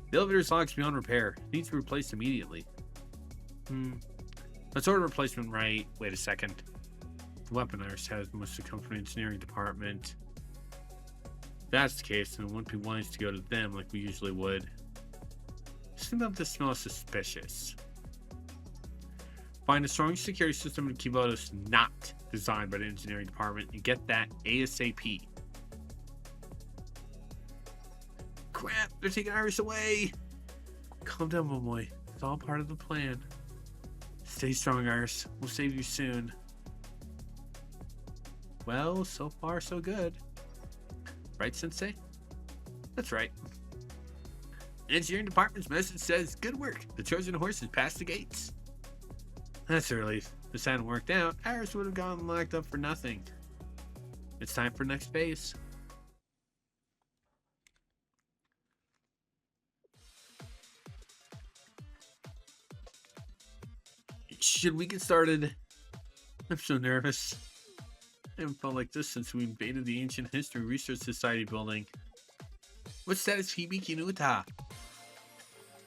The elevator's locked beyond repair. It needs to be replaced immediately. Let's order a replacement right. Wait a second. The weaponized must have come from the engineering department. If that's the case, then it wouldn't be wise to go to them like we usually would. Something about this smells suspicious. Find a strong security system in Kibotos not designed by the engineering department and get that ASAP. Crap, they're taking Iris away. Calm down, Momoy. It's all part of the plan. Stay strong, Iris. We'll save you soon. Well, so far so good. Right, Sensei? That's right. Engineering department's message says, good work. The Trojan horse has passed the gates. That's a relief. If this hadn't worked out, Iris would have gotten locked up for nothing. It's time for next phase. Should we get started? I'm so nervous. I haven't felt like this since we invaded the Ancient History Research Society building. What status Hibiki Nuta?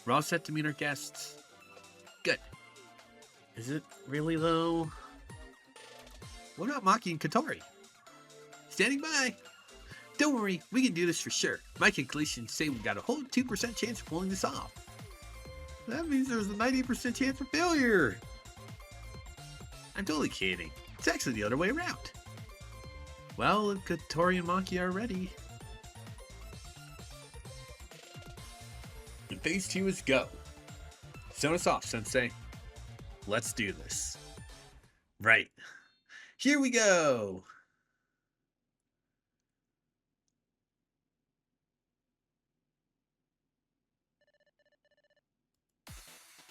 We're all set to meet our guests. Good. Is it really though? What about Maki and Katori? Standing by. Don't worry, we can do this for sure. My calculations say we got a whole 2% chance of pulling this off. That means there's a 90% chance of failure. I'm totally kidding. It's actually the other way around. Well, if Katori and Maki are ready. And phase 2 is go. Zone us off, Sensei. Let's do this. Right. Here we go.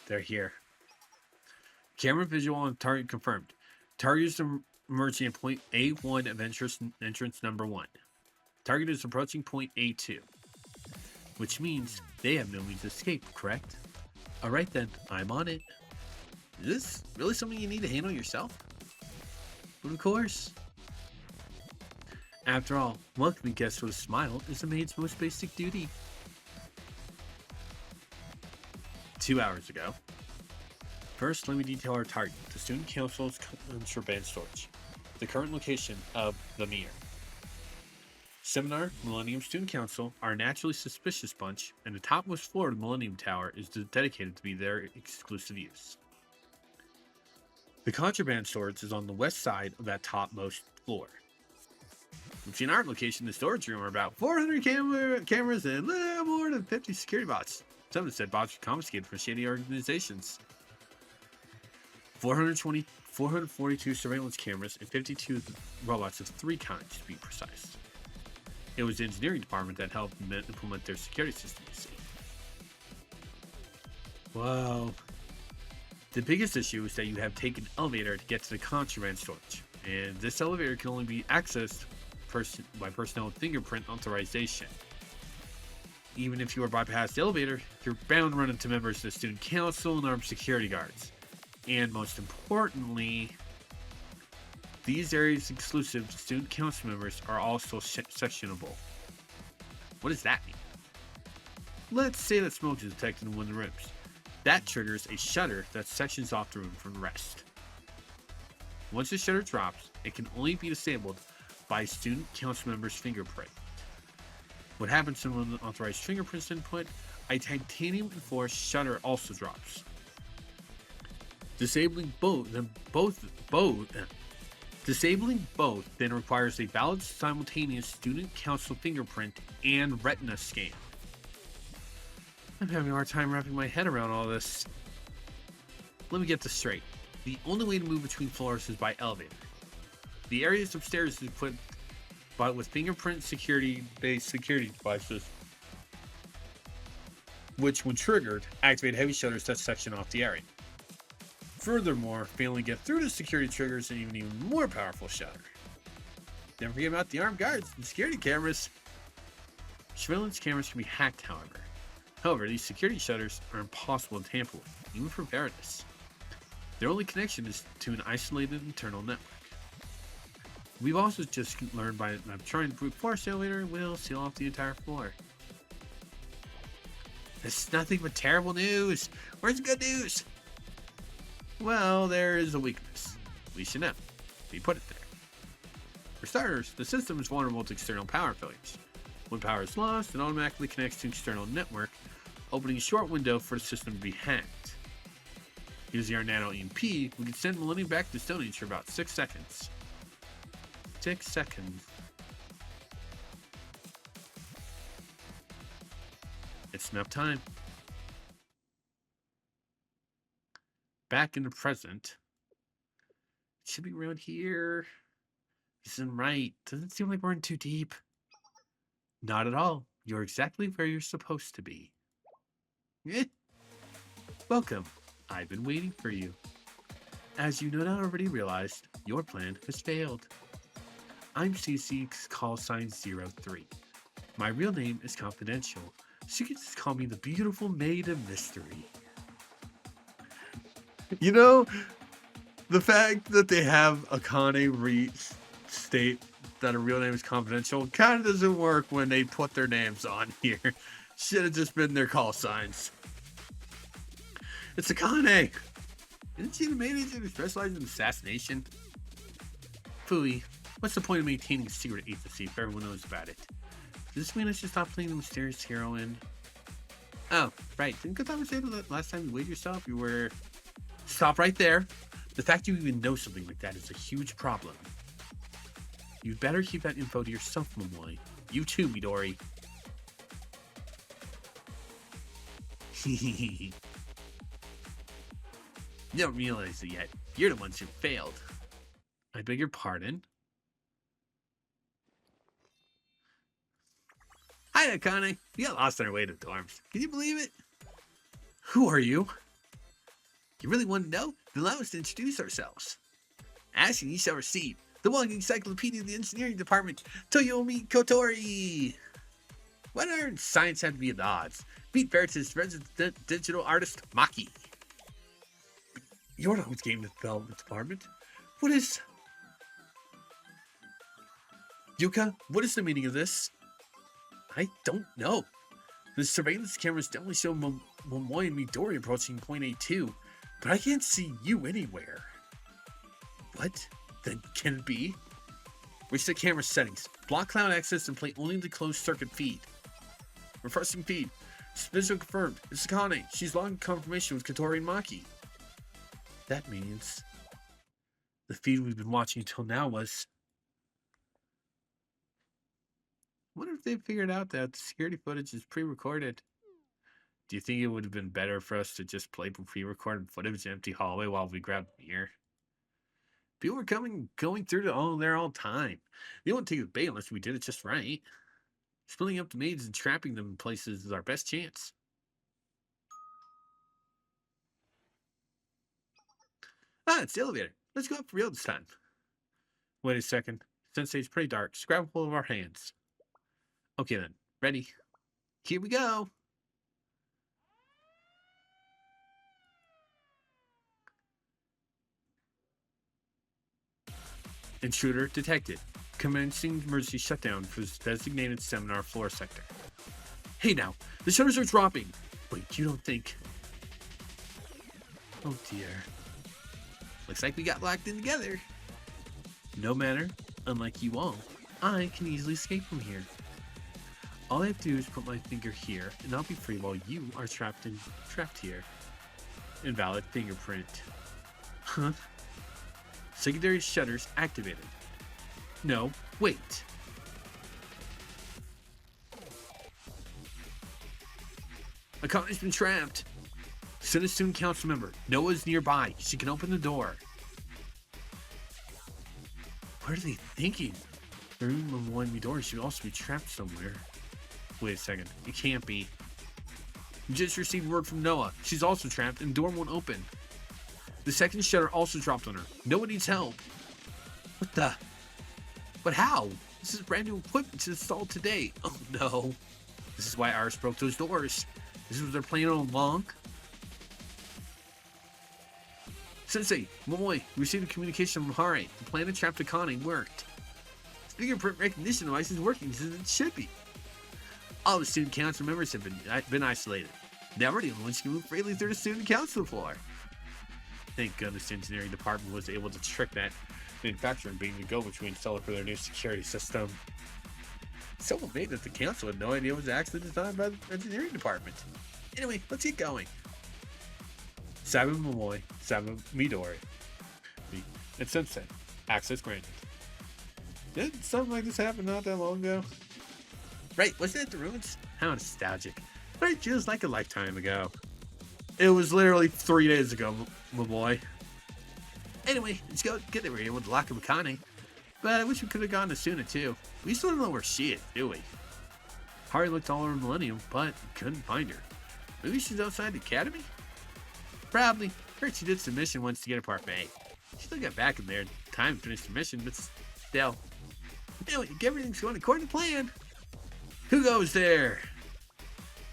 They're here. Camera visual on target confirmed. Target is emerging at point A1 of entrance number 1. Target is approaching point A2. Which means they have no means to escape, correct? Alright then, I'm on it. Is this really something you need to handle yourself? But of course. After all, welcoming guests with a smile is a maid's most basic duty. 2 hours ago. First, let me detail our target, the Student Council's contraband storage, the current location of the Mir. Seminar, Millennium Student Council are a naturally suspicious bunch, and the topmost floor of the Millennium Tower is dedicated to be their exclusive use. The contraband storage is on the west side of that topmost floor. Between our location and the storage room are about 400 cameras and a little more than 50 security bots. Some have said bots were confiscated from shady organizations. 442 surveillance cameras and 52 robots of 3 kinds, to be precise. It was the engineering department that helped implement their security system, you see. Wow. The biggest issue is that you have taken an elevator to get to the contraband storage, and this elevator can only be accessed by personnel with fingerprint authorization. Even if you are bypassed the elevator, you're bound to run into members of the student council and armed security guards. And most importantly, these areas exclusive to student council members are also sectionable. What does that mean? Let's say that smoke is detected in one of the rooms. That triggers a shutter that sections off the room from the rest. Once the shutter drops, it can only be disabled by a student council member's fingerprint. What happens when an authorized fingerprint is input? A titanium enforced shutter also drops. Disabling both then requires a valid simultaneous student council fingerprint and retina scan. I'm having a hard time wrapping my head around all this. Let me get this straight. The only way to move between floors is by elevator. The areas upstairs is equipped with fingerprint security-based security devices, which, when triggered, activate heavy shutters that section off the area. Furthermore, failing to get through the security triggers an even more powerful shutter. Don't forget about the armed guards and security cameras. Surveillance cameras can be hacked, however. However, these security shutters are impossible to tamper with, even for Veritas. Their only connection is to an isolated internal network. We've also just learned by trying the brute force elevator will seal off the entire floor. This is nothing but terrible news. Where's the good news? Well, there is a weakness. We should know. We put it there. For starters, the system is vulnerable to external power failures. When power is lost, it automatically connects to an external network, opening a short window for the system to be hacked. Using our nano EMP, we can send Millennium back to Stone Age for about 6 seconds. 6 seconds. It's enough time. Back in the present. It should be around here. This isn't right. Doesn't seem like we're in too deep. Not at all. You're exactly where you're supposed to be. Eh. Welcome. I've been waiting for you. As you no doubt already realized, your plan has failed. I'm CC's call sign 03. My real name is confidential, so you can just call me the beautiful maid of mystery. You know, the fact that they have Akane state that her real name is confidential kind of doesn't work when they put their names on here. Should have just been their call signs. It's Akane! Isn't she the manager who specializes in assassination? Phooey, what's the point of maintaining a secret agency if everyone knows about it? Does this mean I should stop playing the mysterious heroine? Oh, right. Didn't Katama say that last time you weighed yourself, you were... Stop right there. The fact you even know something like that is a huge problem. You'd better keep that info to yourself, Momoy. You too, Midori. You don't realize it yet. You're the ones who failed. I beg your pardon? Hi, Akane. We got lost on our way to the dorms. Can you believe it? Who are you? You really want to know? Then allow us to introduce ourselves. Asking you shall receive. The walking encyclopedia of the engineering department, Toyomi Kotori. Why does science have to be at the odds? Beat Veritas' resident digital artist, Maki. You're not with game development department. What is... Yuka, what is the meaning of this? I don't know. The surveillance cameras definitely show Momoy and Midori approaching point A2, but I can't see you anywhere. What? Then can it be? Reach the camera settings. Block cloud access and play only the closed circuit feed. Refreshing feed. Visual confirmed. It's Akane. She's logging confirmation with Kotori and Maki. That means the feed we've been watching until now was... I wonder if they figured out that the security footage is pre-recorded. Do you think it would have been better for us to just play pre-recorded footage in an empty hallway while we grabbed beer? People were going through there all the time. They wouldn't take the bait unless we did it just right. Splitting up the maids and trapping them in places is our best chance. Ah, it's the elevator. Let's go up for real this time. Wait a second. Sensei's pretty dark. Just grab hold of our hands. Okay then. Ready? Here we go. Intruder detected. Commencing emergency shutdown for this designated seminar floor sector. Hey now, the shutters are dropping. Wait, you don't think... Oh dear. Looks like we got locked in together. No matter, unlike you all, I can easily escape from here. All I have to do is put my finger here, and I'll be free while you are trapped here. Invalid fingerprint. Huh? Secondary shutters activated. No, wait. Akane's been trapped. Citizen Council member. Noah's nearby. She can open the door. What are they thinking? The room of one Midori should also be trapped somewhere. Wait a second. It can't be. We just received word from Noah. She's also trapped and the door won't open. The second shutter also dropped on her. Noah needs help. What the? But how? This is brand new equipment to install today. Oh no. This is why ours broke those doors. This is what they're playing all along. Sensei, Momoy, we received a communication from Hare. The plan to trap Pavane worked. The fingerprint recognition device is working as it should be. All the student council members have been isolated. Now we're the only ones who can move freely through the student council floor. Thank goodness the engineering department was able to trick that manufacturer being the go-between seller for their new security system. Someone made that the council had no idea it was actually designed by the engineering department. Anyway, let's get going. 7 Momoy, 7 Midori. And Sensei. Access granted. Didn't something like this happen not that long ago? Right, wasn't it the ruins? How nostalgic. But it feels like a lifetime ago. It was literally 3 days ago, my boy. Anyway, let's go get there with the lock of Pavane. But I wish we could have gone to Suna too. We still don't know where she is, do we? Harry looked all over Millennium, but couldn't find her. Maybe she's outside the academy? Probably. Heard she did some mission once to get a parfait. She still got back in there in time to finish the mission, but still. Anyway, everything's going according to plan. Who goes there?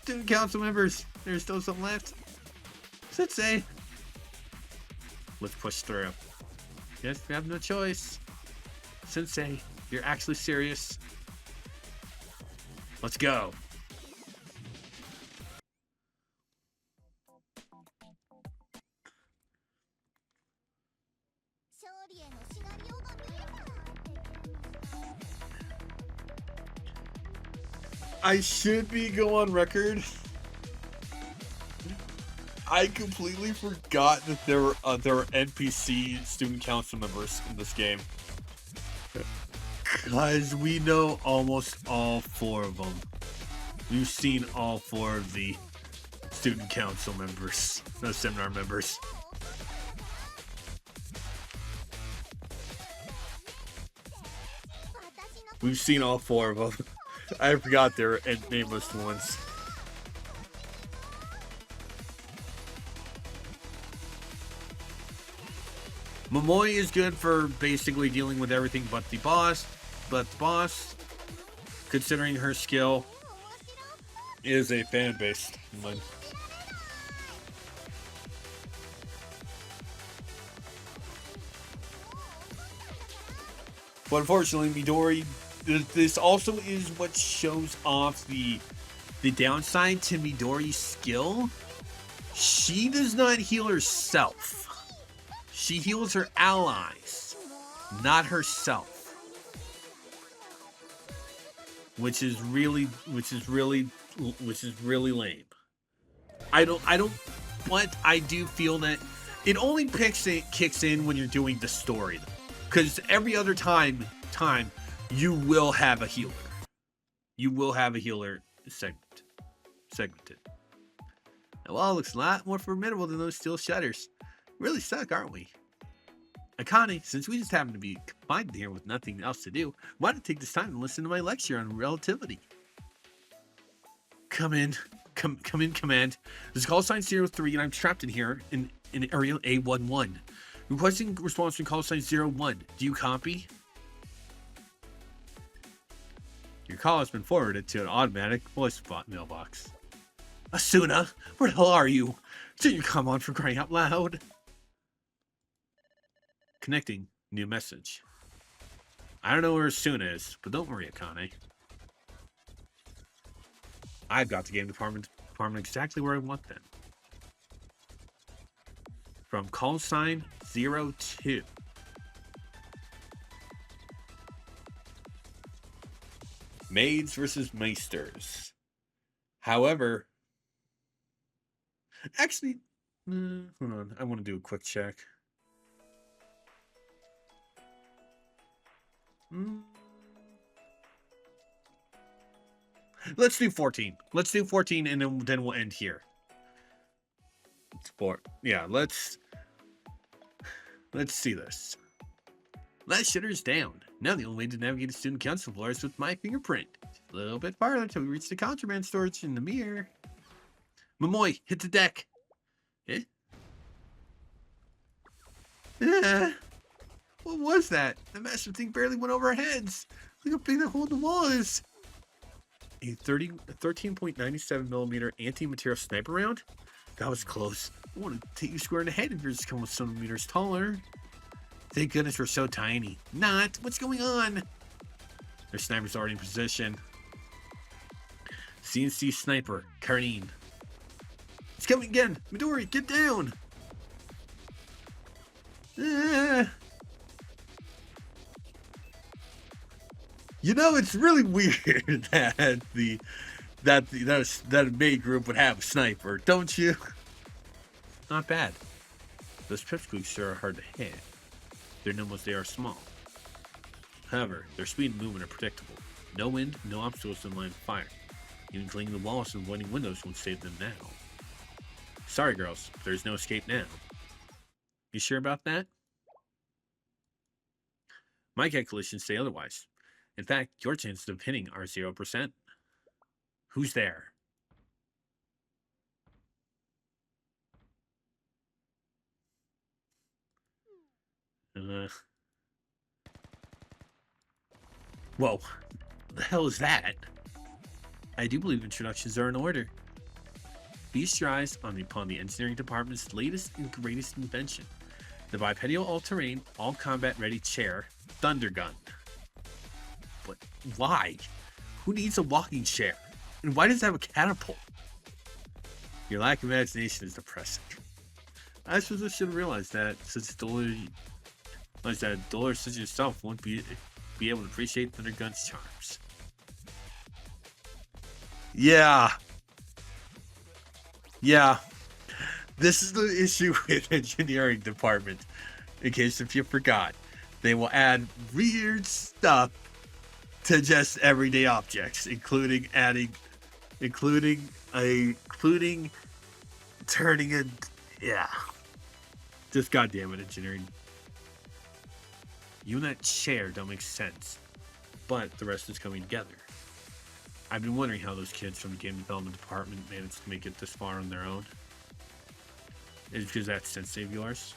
Student council members. There's still some left. Sensei. Let's push through. Yes, we have no choice. Sensei, you're actually serious. Let's go. I should go on record. I completely forgot that there were NPC student council members in this game. Because we know almost all 4 of them. We've seen all 4 of the student council members, no seminar members. We've seen all 4 of them. I forgot there were nameless ones. Momoy is good for basically dealing with everything but the boss. But the boss, considering her skill, is a fan-based one. But unfortunately, Midori, this also is what shows off the downside to Midori's skill. She does not heal herself. She heals her allies, not herself. Which is really lame. But I do feel that it only kicks in when you're doing the story, though. Because every other time you will have a healer. You will have a healer segmented. The wall looks a lot more formidable than those steel shutters. Really stuck, aren't we? Akane, since we just happen to be confined here with nothing else to do, why don't I take this time to listen to my lecture on relativity? Come in, command. This is call sign 03, and I'm trapped in here in area A11. Requesting response from call sign 01. Do you copy? Your call has been forwarded to an automatic voice bot mailbox. Asuna, where the hell are you? Didn't you come on for crying out loud? Connecting. New message. I don't know where Asuna is, but don't worry, Akane. I've got the game department exactly where I want them. From call sign 02. Maids versus Meisters. However, actually, hold on. I want to do a quick check. Let's do 14. Let's do 14, and then we'll end here. Yeah, let's see this. Last shutter's down. Now the only way to navigate the student council floor is with my fingerprint. A little bit farther until we reach the contraband storage in the mirror. Momoy, hit the deck. Eh? What was that? The massive thing barely went over our heads. Look how big that hole in the wall is. A 13.97mm anti-material sniper round? That was close. I want to take you square in the head if you're just a couple centimeters taller. Thank goodness we're so tiny. Not. What's going on? Their sniper's already in position. CNC sniper, Karine. It's coming again. Midori, get down. You know, it's really weird that a main group would have a sniper, don't you? Not bad. Those pipsqueaks sure are hard to hit. They're nimble as they are small. However, their speed and movement are predictable. No wind, no obstacles in line of fire. Even clinging to walls and avoiding windows won't save them now. Sorry, girls, there's no escape now. You sure about that? My calculations say otherwise. In fact, your chances of hitting are 0%. Who's there? Whoa. The hell is that? I do believe introductions are in order. Feast your eyes upon the engineering department's latest and greatest invention. The bipedal all-terrain, all-combat-ready chair, Thunder Gun. But why? Who needs a walking chair? And why does it have a catapult? Your lack of imagination is depressing. I suppose I should have realized that, since Dolores such as yourself won't be able to appreciate Thunder Gun's charms. Yeah. This is the issue with engineering department. In case if you forgot, they will add weird stuff to just everyday objects, including turning it. Yeah. Just goddamn it, engineering. You and that chair don't make sense, but the rest is coming together. I've been wondering how those kids from the game development department managed to make it this far on their own. Is it because that's sensei of yours?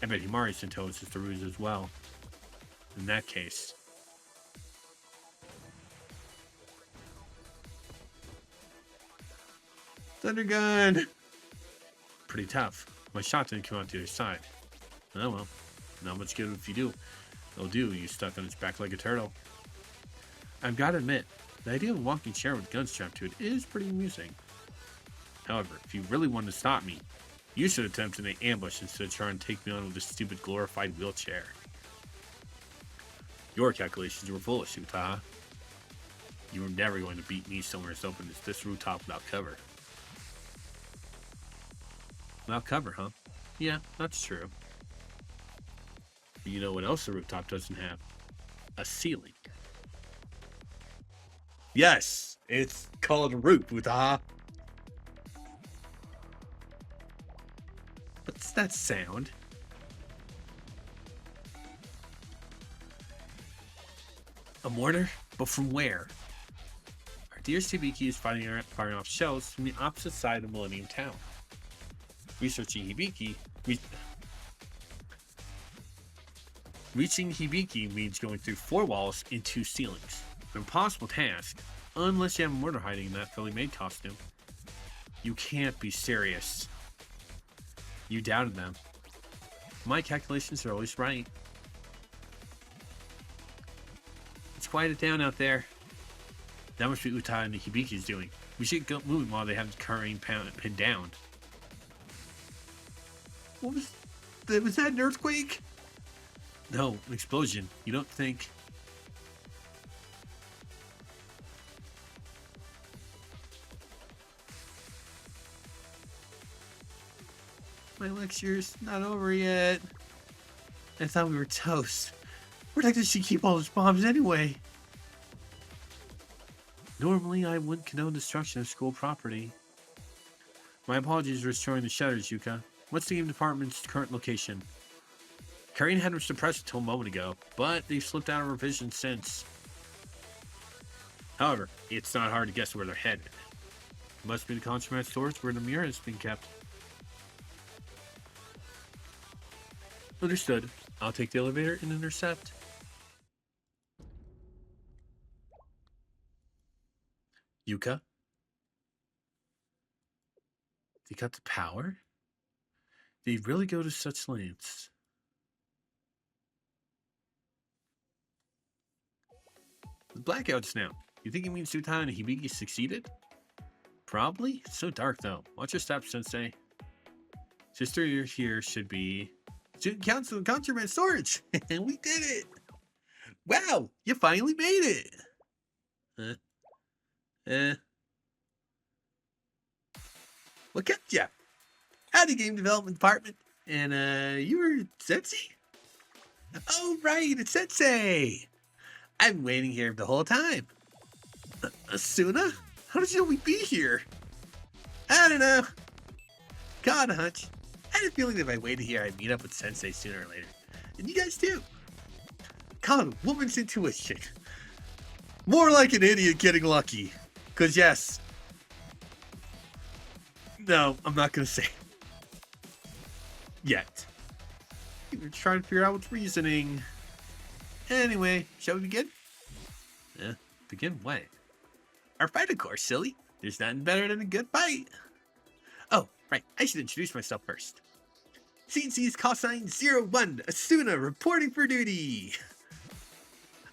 I bet Himari's intelligence is the ruse as well. In that case. Thunder Gun! Pretty tough. My shot didn't come out the other side. Oh well. Not much good if you do. It'll do, you stuck on its back like a turtle. I've got to admit, the idea of a walking chair with guns strapped to it is pretty amusing. However, if you really wanted to stop me, you should attempt an ambush instead of trying to take me on with this stupid glorified wheelchair. Your calculations were foolish, Utaha. You were never going to beat me somewhere as open as this rooftop without cover. Without cover, huh? Yeah, that's true. But you know what else the rooftop doesn't have? A ceiling. Yes, it's called a roof, Utaha. What's that sound? A mortar? But from where? Our dear Hibiki is firing off shells from the opposite side of the Millennium Tower. Reaching Hibiki means going through 4 walls and 2 ceilings. An impossible task, unless you have a mortar hiding in that fully made costume. You can't be serious. You doubted them. My calculations are always right. Let's quiet it down out there. That must be Utai and the Hibiki's doing. We should go moving while they have the Karine pinned down. What was that an earthquake? No, an explosion. You don't think... My lecture's not over yet. I thought we were toast. Where'd the heck did she keep all those bombs anyway? Normally, I wouldn't condone destruction of school property. My apologies for destroying the shutters, Yuka. What's the game department's current location? Karine had them suppressed until a moment ago, but they've slipped out of revision since. However, it's not hard to guess where they're headed. It must be the contraband stores where the mirror has been kept. Understood. I'll take the elevator and intercept. Yuka? They got the power? They really go to such lengths. The blackouts now. You think it means Sutan and Hibiki succeeded? Probably. It's so dark though. Watch your step, Sensei. Sister here should be. Council contraband storage. We did it. Wow, you finally made it. Eh. What kept ya? Howdy, game development department. And you were Sensei? Oh right, it's Sensei. I've been waiting here the whole time. Asuna? How did you know we'd be here? I don't know. God, a hunch. I had a feeling that if I waited here, I'd meet up with Sensei sooner or later. And you guys too. Come, woman's intuition. More like an idiot getting lucky. Cause yes. No, I'm not gonna say. Yet. We're trying to figure out what's reasoning. Anyway, shall we begin? Begin what? Our fight, of course, silly. There's nothing better than a good fight. Oh, right. I should introduce myself first. CNC's call sign 01, Asuna, reporting for duty.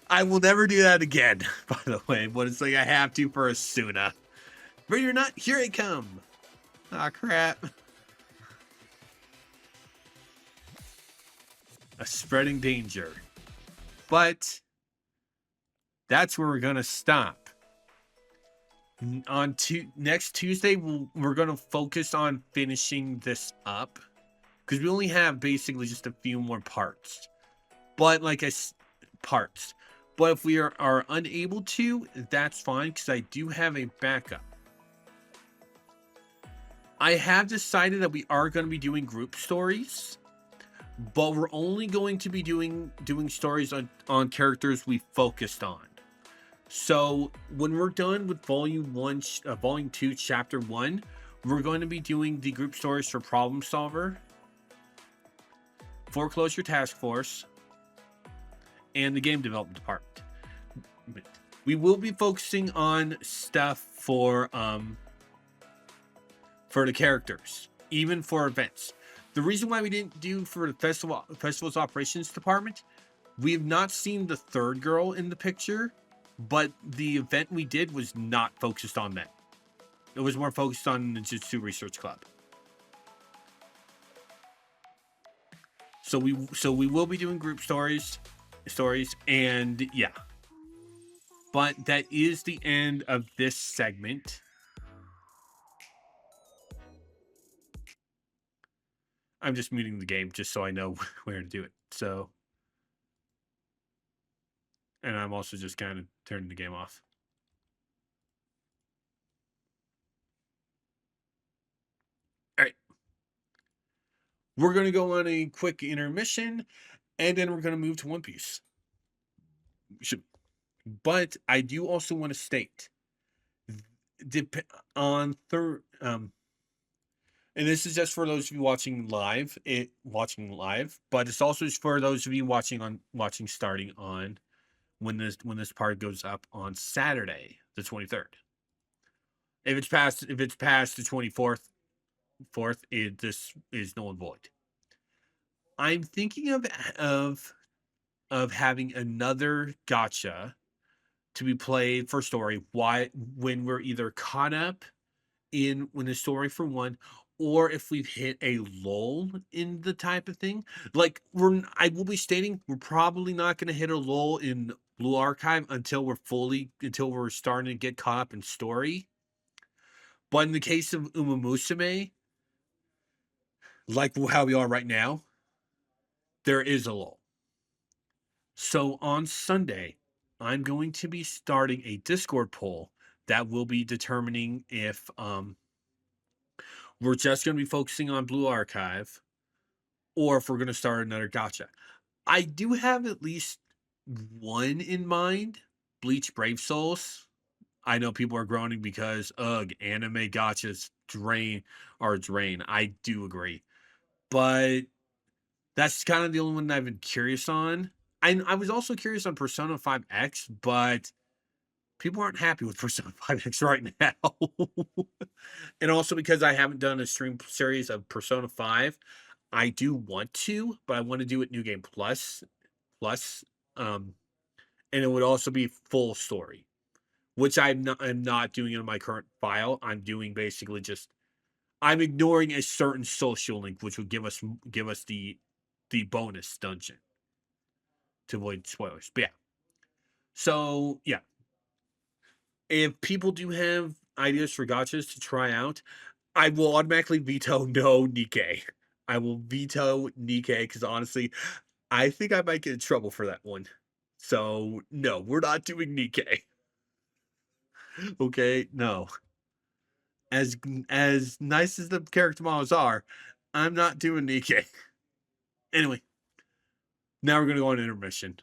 I will never do that again, by the way, but it's like I have to for Asuna. Ready or not, here I come. Aw, crap. A spreading danger. But that's where we're going to stop. On next Tuesday, we're going to focus on finishing this up. Because we only have basically just a few more parts. But like parts. But if we are unable to, that's fine. Because I do have a backup. I have decided that we are going to be doing group stories. But we're only going to be doing stories on characters we focused on. So when we're done with volume 2, chapter 1, we're going to be doing the group stories for Problem Solver, Foreclosure Task Force, and the Game Development Department. We will be focusing on stuff for the characters, even for events. The reason why we didn't do for the festival's operations department, we have not seen the third girl in the picture, but the event we did was not focused on that. It was more focused on the Jutsu Research Club. So we will be doing group stories, and yeah. But that is the end of this segment. I'm just muting the game just so I know where to do it. So, and I'm also just kind of turning the game off. All right. We're going to go on a quick intermission, and then we're going to move to One Piece. But I do also want to state, and this is just for those of you watching live, but it's also for those of you watching starting on when this part goes up on Saturday, the 23rd. If it's past the 24th, this is null and void. I'm thinking of having another gacha to be played for story. When we're either caught up when the story for one, or if we've hit a lull in the type of thing. Like I will be stating we're probably not going to hit a lull in Blue Archive until we're starting to get caught up in story. But in the case of Uma Musume, like how we are right now, there is a lull. So on Sunday, I'm going to be starting a Discord poll that will be determining if we're just going to be focusing on Blue Archive or if we're going to start another gacha. I do have at least one in mind, Bleach Brave Souls. I know people are groaning because, anime gachas drain. I do agree. But that's kind of the only one that I've been curious on. I was also curious on Persona 5X, but People aren't happy with Persona 5X right now. And also because I haven't done a stream series of Persona 5, I do want to, but I want to do it New Game Plus, um, and it would also be full story, which I'm not doing in my current file. I'm doing basically just I'm ignoring a certain social link, which would give us the bonus dungeon to avoid spoilers. But yeah, so yeah, if people do have ideas for gotchas to try out, I will automatically veto no Nikkei. I will veto Nikkei because honestly, I think I might get in trouble for that one. So no, we're not doing Nikkei. Okay, no. As nice as the character models are, I'm not doing Nikkei. Anyway, now we're gonna go on intermission.